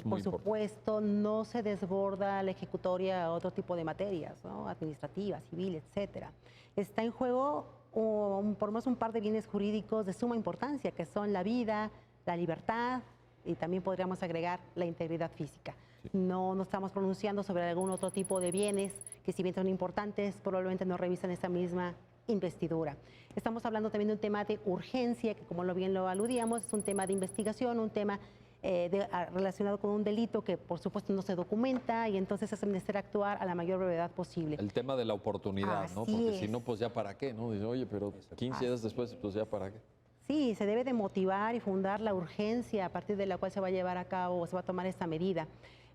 Por supuesto, no se desborda la ejecutoria a otro tipo de materias, ¿no? Administrativas, civil, etcétera. Está en juego por lo menos un par de bienes jurídicos de suma importancia, que son la vida, la libertad y también podríamos agregar la integridad física. Sí. No nos estamos pronunciando sobre algún otro tipo de bienes que, si bien son importantes, probablemente no revisan esa misma investidura. Estamos hablando también de un tema de urgencia, que como bien lo aludíamos, es un tema de investigación, un tema relacionado con un delito que por supuesto no se documenta y entonces es menester actuar a la mayor brevedad posible.
El tema de la oportunidad, ¿no? Porque si no, pues ya para qué, ¿no? Dice, oye, pero 15 días después, pues ya para qué.
Sí, se debe de motivar y fundar la urgencia a partir de la cual se va a llevar a cabo o se va a tomar esta medida.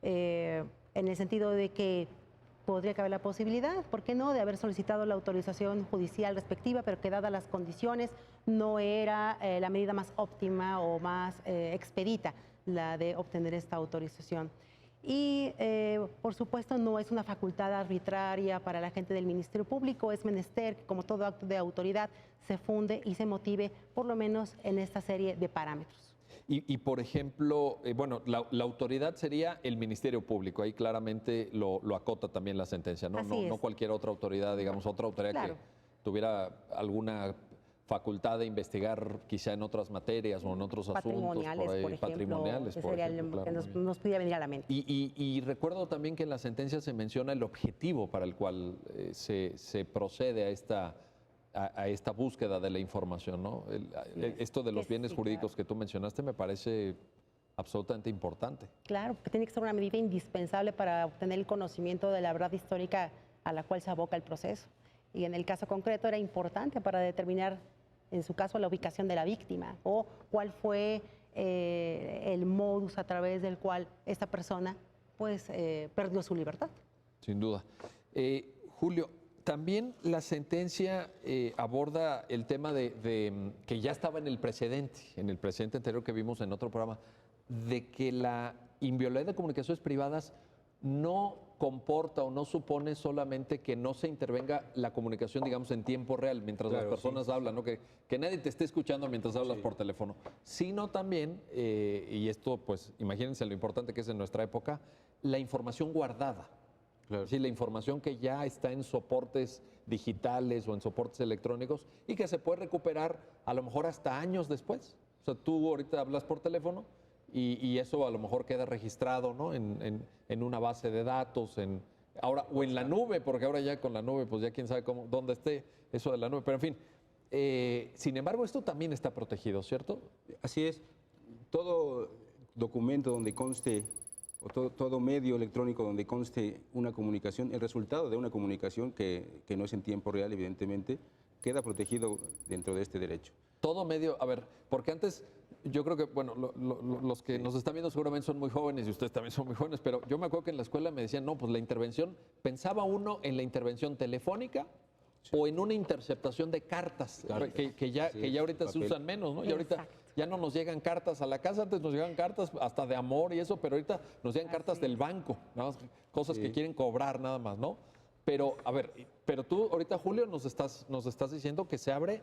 En el sentido de que podría caber la posibilidad, ¿por qué no?, de haber solicitado la autorización judicial respectiva, pero que dadas las condiciones no era la medida más óptima o más expedita la de obtener esta autorización. Y, por supuesto, no es una facultad arbitraria para la gente del Ministerio Público, es menester que, como todo acto de autoridad, se funde y se motive, por lo menos en esta serie de parámetros.
Y por ejemplo, bueno, la autoridad sería el Ministerio Público, ahí claramente lo acota también la sentencia, ¿no? No cualquier otra autoridad, digamos, otra autoridad claro. que tuviera alguna facultad de investigar quizá en otras materias o en otros asuntos, por ahí, patrimoniales, por ejemplo,
que nos pudiera venir a la mente.
Y recuerdo también que en la sentencia se menciona el objetivo para el cual se procede a esta búsqueda de la información, ¿no? Esto de los bienes jurídicos que tú mencionaste me parece absolutamente importante.
Claro, que tiene que ser una medida indispensable para obtener el conocimiento de la verdad histórica a la cual se aboca el proceso. Y en el caso concreto era importante para determinar, en su caso, la ubicación de la víctima o cuál fue el modus a través del cual esta persona pues, perdió su libertad.
Sin duda. Julio, también la sentencia aborda el tema de que ya estaba en el precedente anterior que vimos en otro programa, de que la inviolabilidad de comunicaciones privadas no comporta o no supone solamente que no se intervenga la comunicación, digamos, en tiempo real, mientras las personas hablan, ¿no? Que nadie te esté escuchando mientras hablas por teléfono, sino también, y esto pues imagínense lo importante que es en nuestra época, la información guardada. Claro. Sí, la información que ya está en soportes digitales o en soportes electrónicos y que se puede recuperar a lo mejor hasta años después. O sea, tú ahorita hablas por teléfono y eso a lo mejor queda registrado, ¿no? en una base de datos, ahora, o en la nube, porque ahora ya con la nube, pues ya quién sabe dónde esté eso de la nube. Pero en fin, sin embargo, esto también está protegido, ¿cierto?
Así es. Todo documento donde conste o todo medio electrónico donde conste una comunicación, el resultado de una comunicación que no es en tiempo real, evidentemente, queda protegido dentro de este derecho.
Todo medio, a ver, porque antes yo creo que, bueno, los que nos están viendo seguramente son muy jóvenes y ustedes también son muy jóvenes, pero yo me acuerdo que en la escuela me decían, no, pues la intervención, pensaba uno en la intervención telefónica o en una interceptación de cartas, claro, que ya ahorita se usan menos, ¿no? Y ahorita ya no nos llegan cartas a la casa, antes nos llegan cartas hasta de amor y eso, pero ahorita nos llegan cartas del banco, nada más, cosas que quieren cobrar nada más, ¿no? Pero, a ver, pero tú ahorita, Julio, nos estás diciendo que se abre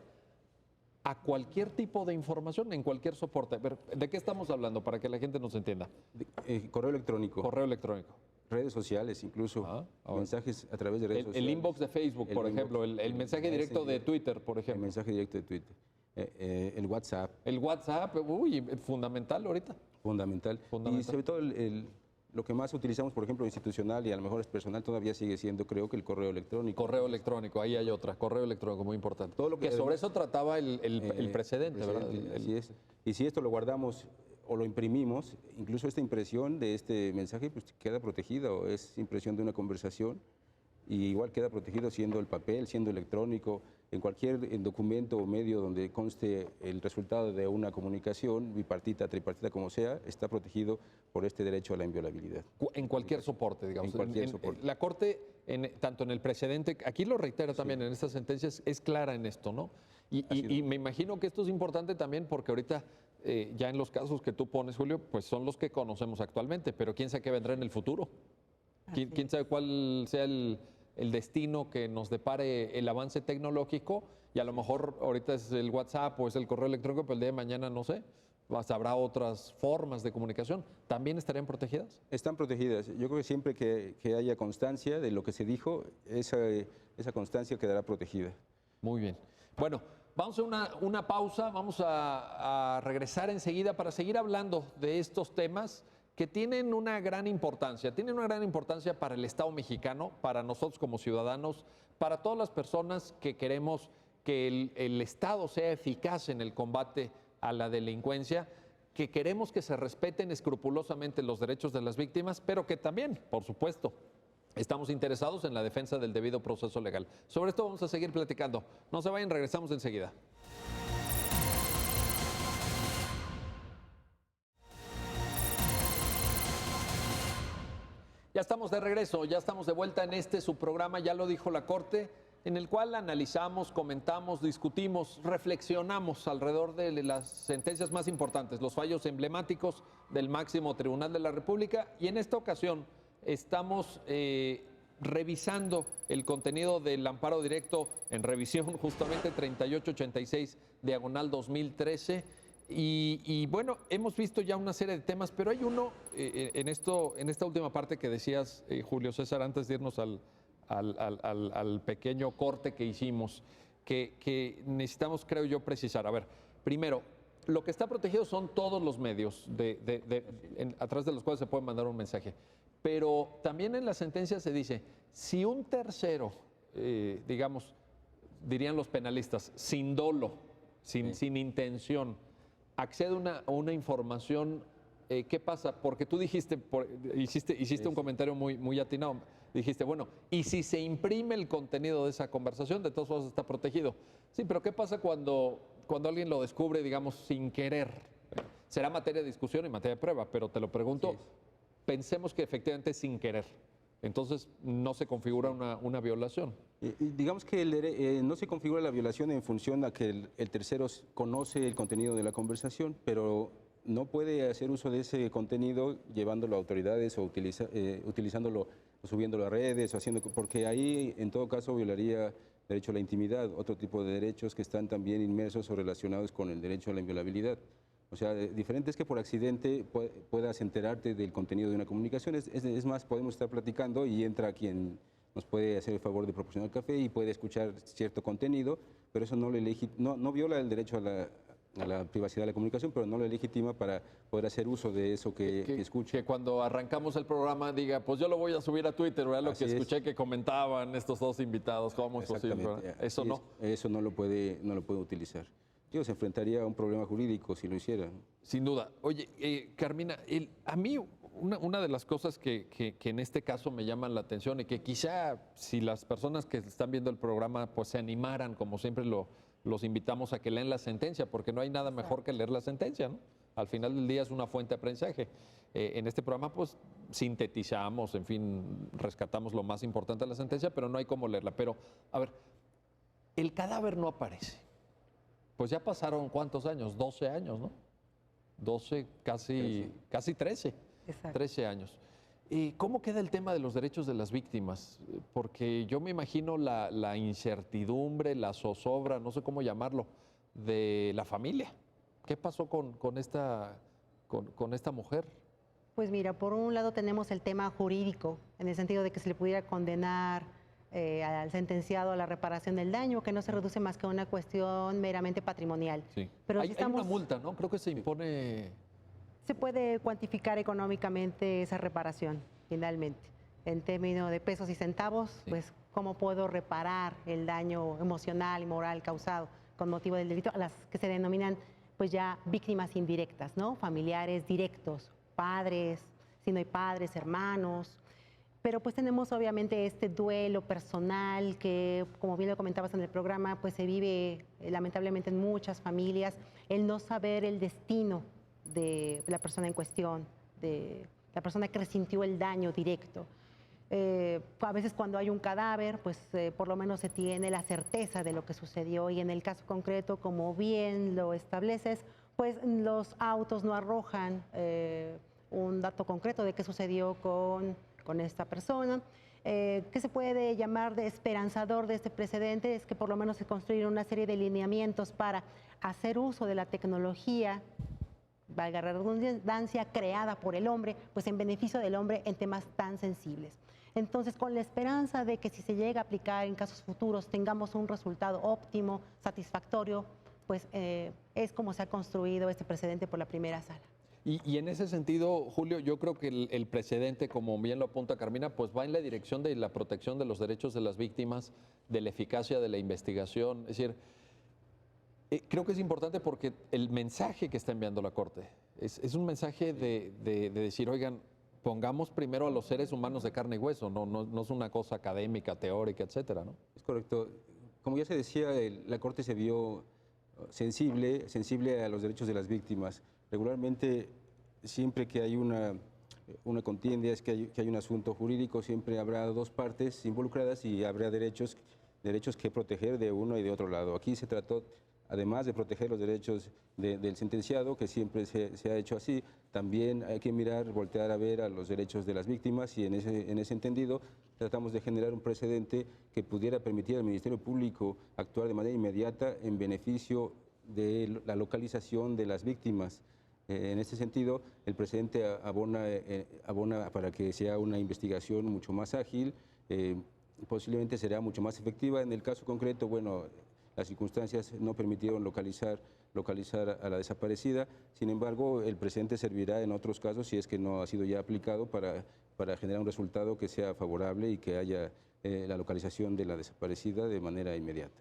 a cualquier tipo de información, en cualquier soporte. Pero, ¿de qué estamos hablando para que la gente nos entienda?
Correo electrónico.
Correo electrónico.
Redes sociales, incluso. Mensajes a través de redes sociales.
El inbox de Facebook, por ejemplo. El mensaje directo de Twitter, por ejemplo.
El mensaje directo de Twitter. El WhatsApp.
El WhatsApp, uy, fundamental ahorita.
Fundamental. Y sobre todo lo que más utilizamos, por ejemplo, institucional y a lo mejor es personal, todavía sigue siendo, creo que el correo electrónico.
Correo electrónico, ahí hay otra. Correo electrónico, muy importante. Todo lo que sobre eso trataba el precedente, ¿verdad?
Así es. Y si esto lo guardamos o lo imprimimos, incluso esta impresión de este mensaje pues, queda protegido, es impresión de una conversación y igual queda protegido siendo el papel, siendo electrónico, en cualquier documento o medio donde conste el resultado de una comunicación, bipartita, tripartita, como sea, está protegido por este derecho a la inviolabilidad.
En cualquier soporte, digamos.
En cualquier soporte.
La Corte, tanto en el precedente, aquí lo reitera también en estas sentencias, es clara en esto, ¿no? Y me imagino que esto es importante también porque ahorita, ya en los casos que tú pones, Julio, pues son los que conocemos actualmente, pero quién sabe qué vendrá en el futuro. ¿Quién sabe cuál sea el destino que nos depare el avance tecnológico? Y a lo mejor ahorita es el WhatsApp o es el correo electrónico, pero el día de mañana no sé. Habrá otras formas de comunicación. ¿También estarían protegidas?
Están protegidas. Yo creo que siempre que haya constancia de lo que se dijo, esa constancia quedará protegida.
Muy bien. Bueno, vamos a una pausa. Vamos a regresar enseguida para seguir hablando de estos temas que tienen una gran importancia. Tienen una gran importancia para el Estado mexicano, para nosotros como ciudadanos, para todas las personas que queremos que el Estado sea eficaz en el combate a la delincuencia, que queremos que se respeten escrupulosamente los derechos de las víctimas, pero que también, por supuesto, estamos interesados en la defensa del debido proceso legal. Sobre esto vamos a seguir platicando. No se vayan, regresamos enseguida. Ya estamos de regreso, ya estamos de vuelta en su programa, ya lo dijo la Corte, en el cual analizamos, comentamos, discutimos, reflexionamos alrededor de las sentencias más importantes, los fallos emblemáticos del máximo tribunal de la República, y en esta ocasión estamos revisando el contenido del amparo directo en revisión, justamente 3886/2013. Y bueno, hemos visto ya una serie de temas, pero hay uno en esta última parte que decías, Julio César, antes de irnos al pequeño corte que hicimos, que necesitamos, creo yo, precisar. A ver, primero, lo que está protegido son todos los medios a través de los cuales se puede mandar un mensaje. Pero también en la sentencia se dice, si un tercero, digamos, dirían los penalistas, sin dolo, sin intención, accede a una información, ¿qué pasa? Porque tú dijiste, hiciste un comentario muy atinado. Dijiste, bueno, y si se imprime el contenido de esa conversación, de todos modos está protegido. Sí, pero ¿qué pasa cuando alguien lo descubre, digamos, sin querer? Será materia de discusión y materia de prueba, pero te lo pregunto, sí. Pensemos que efectivamente es sin querer. Entonces no se configura una violación.
Digamos que no se configura la violación en función a que el tercero conoce el contenido de la conversación, pero no puede hacer uso de ese contenido llevándolo a autoridades o utilizándolo o subiéndolo a redes, porque ahí en todo caso violaría el derecho a la intimidad, otro tipo de derechos que están también inmersos o relacionados con el derecho a la inviolabilidad. O sea, diferente es que por accidente puedas enterarte del contenido de una comunicación. Es más, podemos estar platicando y entra quien nos puede hacer el favor de proporcionar café y puede escuchar cierto contenido, pero eso no viola el derecho a la privacidad de la comunicación, pero no lo legitima para poder hacer uso de eso que escucha.
Que cuando arrancamos el programa diga, pues yo lo voy a subir a Twitter, ¿verdad? Lo que escuché que comentaban estos dos invitados, ¿cómo es posible? Eso no.
Eso no lo puede utilizar. Se enfrentaría a un problema jurídico si lo hiciera.
Sin duda. Oye, Carmina, a mí una de las cosas que en este caso me llaman la atención y que quizá si las personas que están viendo el programa pues se animaran, como siempre los invitamos a que lean la sentencia, porque no hay nada mejor que leer la sentencia, ¿no? Al final del día es una fuente de aprendizaje. En este programa pues sintetizamos, en fin, rescatamos lo más importante de la sentencia, pero no hay cómo leerla. Pero, a ver, el cadáver no aparece. Pues ya pasaron, ¿cuántos años? 12 años, ¿no? 12, casi 13. Exacto. 13 años. ¿Cómo queda el tema de los derechos de las víctimas? Porque yo me imagino la incertidumbre, la zozobra, no sé cómo llamarlo, de la familia. ¿Qué pasó con esta mujer?
Pues mira, por un lado tenemos el tema jurídico, en el sentido de que se le pudiera condenar al sentenciado a la reparación del daño, que no se reduce más que a una cuestión meramente patrimonial.
Sí. Pero hay una multa, ¿no? Creo que se impone...
Se puede cuantificar económicamente esa reparación, finalmente. En términos de pesos y centavos, pues cómo puedo reparar el daño emocional y moral causado con motivo del delito, a las que se denominan pues ya víctimas indirectas, ¿no? Familiares directos, padres, si no hay padres, hermanos. Pero pues tenemos obviamente este duelo personal que, como bien lo comentabas en el programa, pues se vive lamentablemente en muchas familias, el no saber el destino de la persona en cuestión, de la persona que resintió el daño directo. A veces cuando hay un cadáver, pues por lo menos se tiene la certeza de lo que sucedió, y en el caso concreto, como bien lo estableces, pues los autos no arrojan un dato concreto de qué sucedió con esta persona. ¿Qué se puede llamar de esperanzador de este precedente? Es que por lo menos se construyeron una serie de lineamientos para hacer uso de la tecnología, valga la redundancia, creada por el hombre, pues en beneficio del hombre en temas tan sensibles. Entonces, con la esperanza de que si se llega a aplicar en casos futuros tengamos un resultado óptimo, satisfactorio, pues es como se ha construido este precedente por la primera sala.
Y en ese sentido, Julio, yo creo que el precedente, como bien lo apunta Carmina, pues va en la dirección de la protección de los derechos de las víctimas, de la eficacia de la investigación. Es decir, creo que es importante porque el mensaje que está enviando la Corte es un mensaje de decir, oigan, pongamos primero a los seres humanos de carne y hueso, no es una cosa académica, teórica, etcétera, ¿no?
Es correcto. Como ya se decía, la Corte se vio sensible a los derechos de las víctimas. Regularmente, siempre que hay una contienda, es que hay un asunto jurídico, siempre habrá dos partes involucradas y habrá derechos que proteger de uno y de otro lado. Aquí se trató, además de proteger los derechos del sentenciado, que siempre se ha hecho así, también hay que voltear a ver a los derechos de las víctimas y en ese entendido tratamos de generar un precedente que pudiera permitir al Ministerio Público actuar de manera inmediata en beneficio de la localización de las víctimas. En este sentido, el precedente abona para que sea una investigación mucho más ágil, posiblemente será mucho más efectiva. En el caso concreto, bueno, las circunstancias no permitieron localizar a la desaparecida. Sin embargo, el precedente servirá en otros casos, si es que no ha sido ya aplicado, para generar un resultado que sea favorable y que haya la localización de la desaparecida de manera inmediata.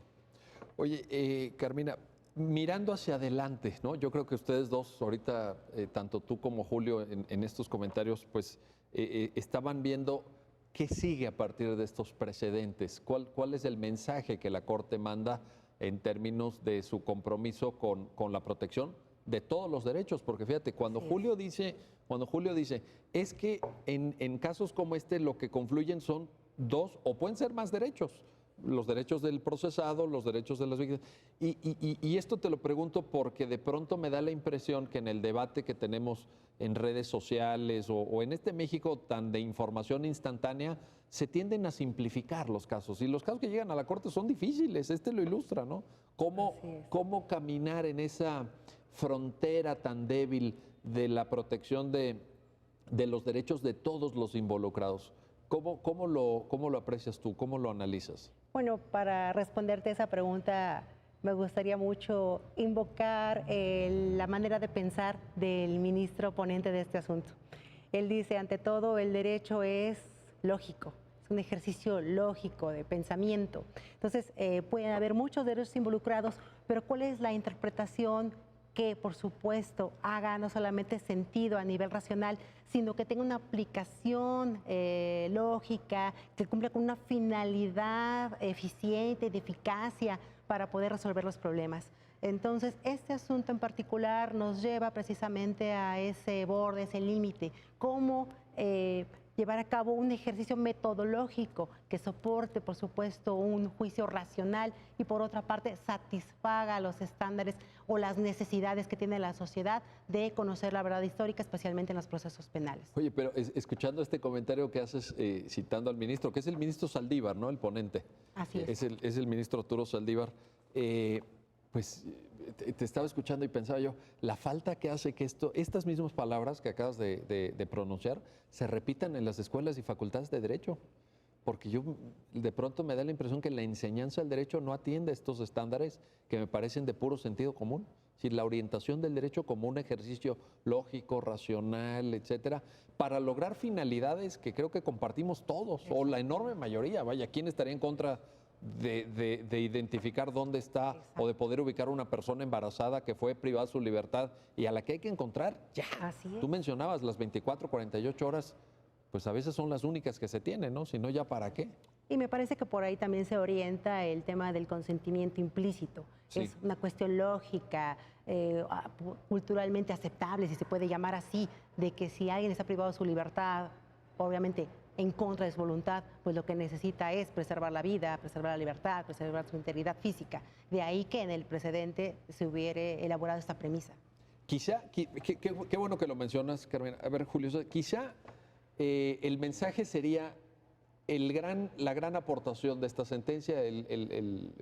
Oye, Carmina, mirando hacia adelante, ¿no? Yo creo que ustedes dos, ahorita, tanto tú como Julio, en estos comentarios, pues estaban viendo qué sigue a partir de estos precedentes. ¿Cuál es el mensaje que la Corte manda en términos de su compromiso con la protección de todos los derechos? Porque fíjate, cuando Julio dice, es que en casos como este lo que confluyen son dos o pueden ser más derechos. Los derechos del procesado, los derechos de las víctimas. Y esto te lo pregunto porque de pronto me da la impresión que en el debate que tenemos en redes sociales o en este México tan de información instantánea, se tienden a simplificar los casos. Y los casos que llegan a la Corte son difíciles, lo ilustra, ¿no? ¿Cómo caminar en esa frontera tan débil de la protección de los derechos de todos los involucrados? ¿Cómo lo aprecias tú? ¿Cómo lo analizas?
Bueno, para responderte esa pregunta, me gustaría mucho invocar la manera de pensar del ministro ponente de este asunto. Él dice, ante todo, el derecho es lógico, es un ejercicio lógico de pensamiento. Entonces, pueden haber muchos derechos involucrados, pero ¿cuál es la interpretación que, por supuesto, haga no solamente sentido a nivel racional, sino que tenga una aplicación lógica, que cumpla con una finalidad eficiente, de eficacia para poder resolver los problemas? Entonces, este asunto en particular nos lleva precisamente a ese borde, ese límite. ¿Cómo llevar a cabo un ejercicio metodológico que soporte, por supuesto, un juicio racional y, por otra parte, satisfaga los estándares o las necesidades que tiene la sociedad de conocer la verdad histórica, especialmente en los procesos penales?
Oye, pero escuchando este comentario que haces citando al ministro, que es el ministro Saldívar, ¿no? El ponente.
Así es.
Es el ministro Arturo Saldívar. Pues te estaba escuchando y pensaba yo, la falta que hace que estas mismas palabras que acabas de pronunciar se repitan en las escuelas y facultades de Derecho. Porque yo de pronto me da la impresión que la enseñanza del derecho no atiende estos estándares que me parecen de puro sentido común. Es decir, la orientación del derecho como un ejercicio lógico, racional, etcétera, para lograr finalidades que creo que compartimos todos, o la enorme mayoría. Vaya, ¿quién estaría en contra de identificar dónde está? Exacto. O de poder ubicar a una persona embarazada que fue privada de su libertad y a la que hay que encontrar ya?
Así es.
Tú mencionabas las 24, 48 horas, pues a veces son las únicas que se tienen, ¿no? Si no, ¿ya para qué?
Y me parece que por ahí también se orienta el tema del consentimiento implícito. Sí. Es una cuestión lógica, culturalmente aceptable, si se puede llamar así, de que si alguien está privado de su libertad, obviamente en contra de su voluntad, pues lo que necesita es preservar la vida, preservar la libertad, preservar su integridad física. De ahí que en el precedente se hubiera elaborado esta premisa.
Quizá, qué bueno que lo mencionas, Carmen. A ver, Julio, quizá el mensaje sería la gran aportación de esta sentencia,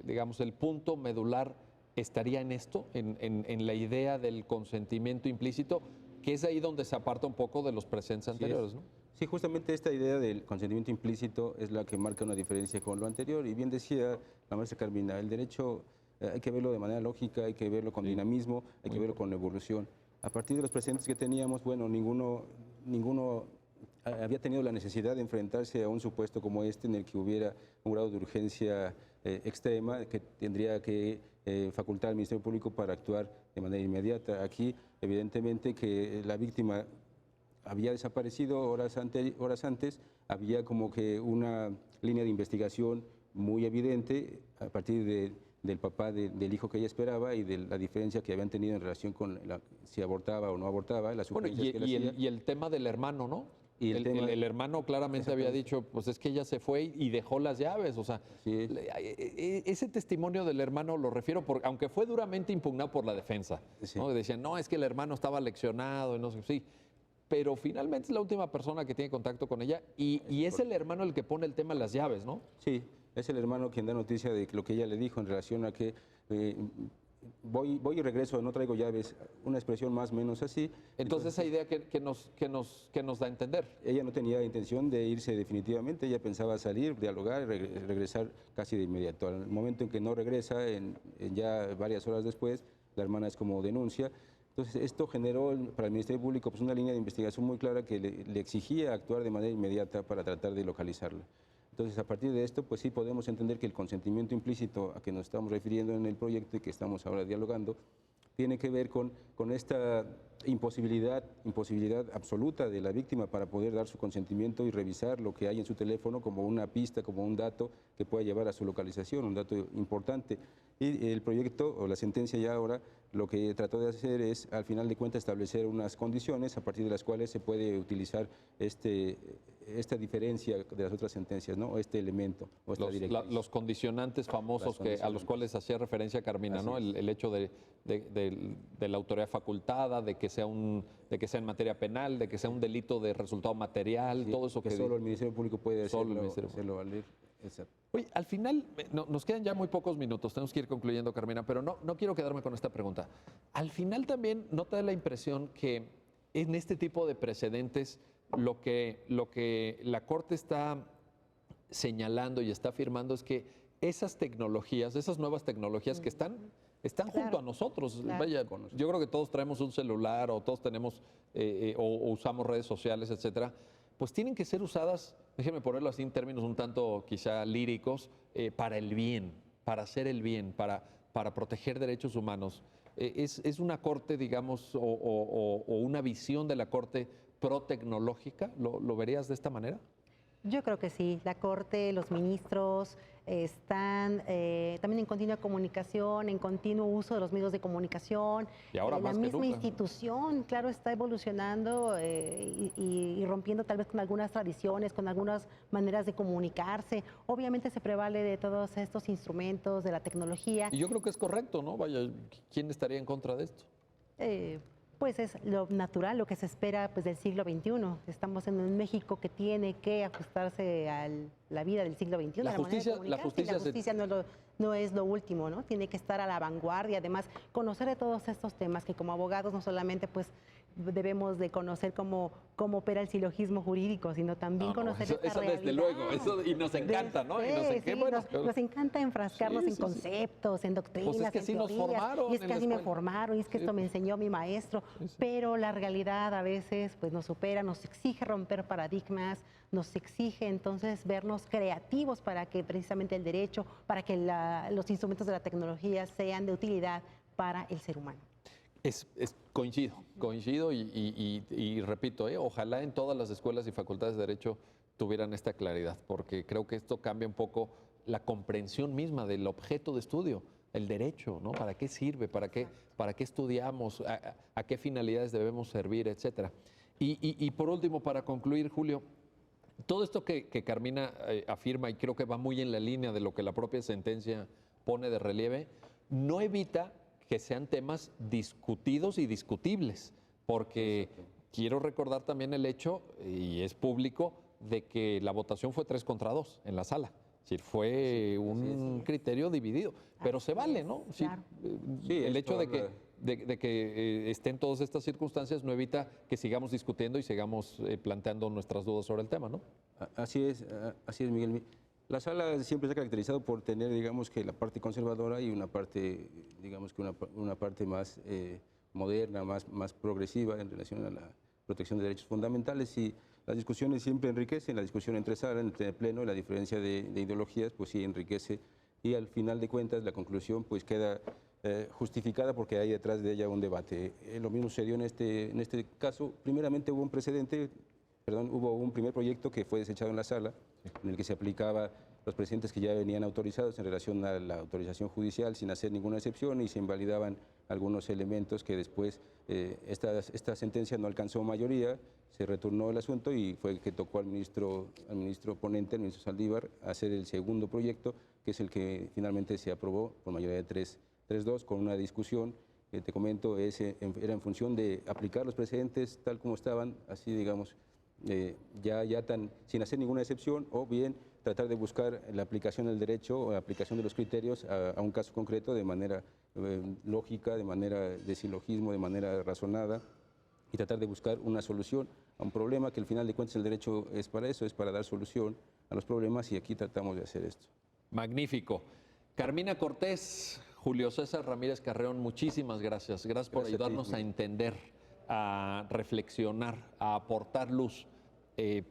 digamos, el punto medular estaría en esto, en la idea del consentimiento implícito, que es ahí donde se aparta un poco de los precedentes anteriores, ¿no?
Sí, justamente esta idea del consentimiento implícito es la que marca una diferencia con lo anterior. Y bien decía la maestra Carmina, el derecho hay que verlo de manera lógica, hay que verlo con dinamismo, hay que verlo con evolución. A partir de los precedentes que teníamos, bueno, ninguno había tenido la necesidad de enfrentarse a un supuesto como este en el que hubiera un grado de urgencia extrema que tendría que facultar al Ministerio Público para actuar de manera inmediata. Aquí, evidentemente, que la víctima había desaparecido horas antes, había como que una línea de investigación muy evidente a partir del papá del hijo que ella esperaba y de la diferencia que habían tenido en relación con si abortaba o no abortaba, las sugerencias que le hacía.
Y el tema del hermano, ¿no?
Y
el hermano claramente había dicho, pues es que ella se fue y dejó las llaves. O sea,
Sí.
ese testimonio del hermano lo refiero, aunque fue duramente impugnado por la defensa.
Sí.
¿no? Decían, no, es que el hermano estaba leccionado y no sé, sí. Pero finalmente es la última persona que tiene contacto con ella y es el hermano el que pone el tema de las llaves, ¿no?
Sí, es el hermano quien da noticia de lo que ella le dijo en relación a que voy y regreso, no traigo llaves, una expresión más o menos así.
Entonces esa idea que nos da a entender.
Ella no tenía intención de irse definitivamente, ella pensaba salir, dialogar, regresar casi de inmediato. Al momento en que no regresa, ya varias horas después, la hermana es como denuncia. Entonces esto generó para el Ministerio Público pues, una línea de investigación muy clara que le exigía actuar de manera inmediata para tratar de localizarla. Entonces, a partir de esto, pues sí podemos entender que el consentimiento implícito a que nos estamos refiriendo en el proyecto y que estamos ahora dialogando, tiene que ver con esta imposibilidad absoluta de la víctima para poder dar su consentimiento y revisar lo que hay en su teléfono como una pista, como un dato que pueda llevar a su localización, un dato importante. Y el proyecto o la sentencia ya ahora lo que trató de hacer es, al final de cuentas, establecer unas condiciones a partir de las cuales se puede utilizar esta diferencia de las otras sentencias, ¿no? O este elemento, o esta directriz.
Los condicionantes famosos a los cuales hacía referencia Carmina, ¿no? El hecho de la autoridad facultada, de que sea en materia penal, de que sea un delito de resultado material,
Sí,
todo eso
que solo el Ministerio Público puede hacerlo valer. Exacto.
Oye, al final, nos quedan ya muy pocos minutos, tenemos que ir concluyendo, Carmina, pero no quiero quedarme con esta pregunta. Al final también, ¿no te da la impresión que en este tipo de precedentes lo que la Corte está señalando y está afirmando es que esas tecnologías, esas nuevas tecnologías que están junto a nosotros?
Claro.
Vaya, yo creo que todos traemos un celular o todos tenemos o usamos redes sociales, etcétera. Pues tienen que ser usadas, déjeme ponerlo así en términos un tanto quizá líricos, para el bien, para hacer el bien, para proteger derechos humanos. ¿Es una corte, digamos, o una visión de la corte pro-tecnológica? ¿Lo verías de esta manera?
Yo creo que sí. La Corte, los ministros están también en continua comunicación, en continuo uso de los medios de comunicación.
Y ahora
la
más que
misma
nunca.
institución, claro, está evolucionando y rompiendo tal vez con algunas tradiciones, con algunas maneras de comunicarse. Obviamente se prevale de todos estos instrumentos, de la tecnología.
Y yo creo que es correcto, ¿no? Vaya, ¿quién estaría en contra de esto?
Pues es lo natural, lo que se espera pues, del siglo XXI. Estamos en un México que tiene que ajustarse a la vida del siglo XXI.
La justicia
no es lo último, ¿no? Tiene que estar a la vanguardia. Además, conocer de todos estos temas que como abogados no solamente pues debemos de conocer cómo opera el silogismo jurídico, sino también conocer esta
eso
realidad.
desde luego, y nos encanta, ¿no?
Nos encanta enfrascarnos en conceptos, en doctrinas,
Pues es que
en
así nos
teorías,
formaron
y es
en
que
la
así me
escuela.
formaron, y es que esto me enseñó mi maestro, pero la realidad a veces pues nos supera, nos exige romper paradigmas, nos exige entonces vernos creativos para que precisamente el derecho, para que los instrumentos de la tecnología sean de utilidad para el ser humano.
Coincido y repito, ojalá en todas las escuelas y facultades de Derecho tuvieran esta claridad, porque creo que esto cambia un poco la comprensión misma del objeto de estudio, el derecho, ¿no? ¿Para qué sirve? ¿Para qué estudiamos? ¿A qué finalidades debemos servir? Etcétera. Y por último, para concluir, Julio, todo esto que Carmina afirma, y creo que va muy en la línea de lo que la propia sentencia pone de relieve, no evita que sean temas discutidos y discutibles, porque quiero recordar también el hecho, y es público, de que la votación fue 3-2 en la sala. Es decir, fue un criterio dividido, pero se vale, ¿no?
Claro.
El hecho de que estén todas estas circunstancias no evita que sigamos discutiendo y sigamos planteando nuestras dudas sobre el tema, ¿no?
Así es, Miguel. La sala siempre se ha caracterizado por tener, digamos, que la parte conservadora y una parte, digamos, que una parte más moderna, más progresiva en relación a la protección de derechos fundamentales, y las discusiones siempre enriquecen, la discusión entre sala, entre el pleno, y la diferencia de ideologías, pues sí enriquece, y al final de cuentas la conclusión pues queda justificada porque hay detrás de ella un debate. Lo mismo sucedió en este caso. Primeramente hubo un primer proyecto que fue desechado en la sala, en el que se aplicaba los precedentes que ya venían autorizados en relación a la autorización judicial sin hacer ninguna excepción, y se invalidaban algunos elementos que después esta sentencia no alcanzó mayoría, se retornó el asunto y fue que tocó al ministro ponente, el ministro Saldívar, hacer el segundo proyecto, que es el que finalmente se aprobó por mayoría de 3-2, con una discusión que te comento, era en función de aplicar los precedentes tal como estaban, así digamos, sin hacer ninguna excepción, o bien tratar de buscar la aplicación del derecho o la aplicación de los criterios a un caso concreto de manera lógica, de manera de silogismo, de manera razonada, y tratar de buscar una solución a un problema, que al final de cuentas el derecho es para eso, es para dar solución a los problemas, y aquí tratamos de hacer esto.
Magnífico. Carmina Cortés, Julio César Ramírez Carreón, muchísimas gracias. Gracias por ayudarnos a entender, a reflexionar, a aportar luz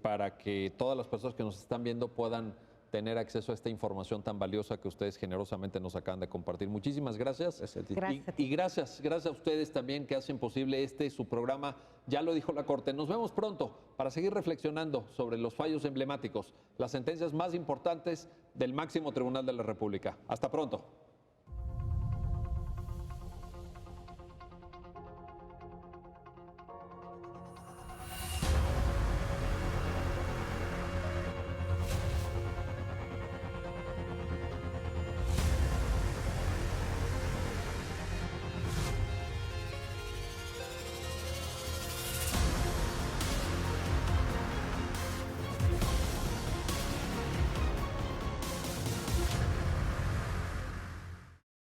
para que todas las personas que nos están viendo puedan tener acceso a esta información tan valiosa que ustedes generosamente nos acaban de compartir. Muchísimas gracias.
Gracias a ti.
Y gracias a ustedes también que hacen posible su programa. Ya lo dijo la Corte. Nos vemos pronto para seguir reflexionando sobre los fallos emblemáticos, las sentencias más importantes del máximo tribunal de la República. Hasta pronto.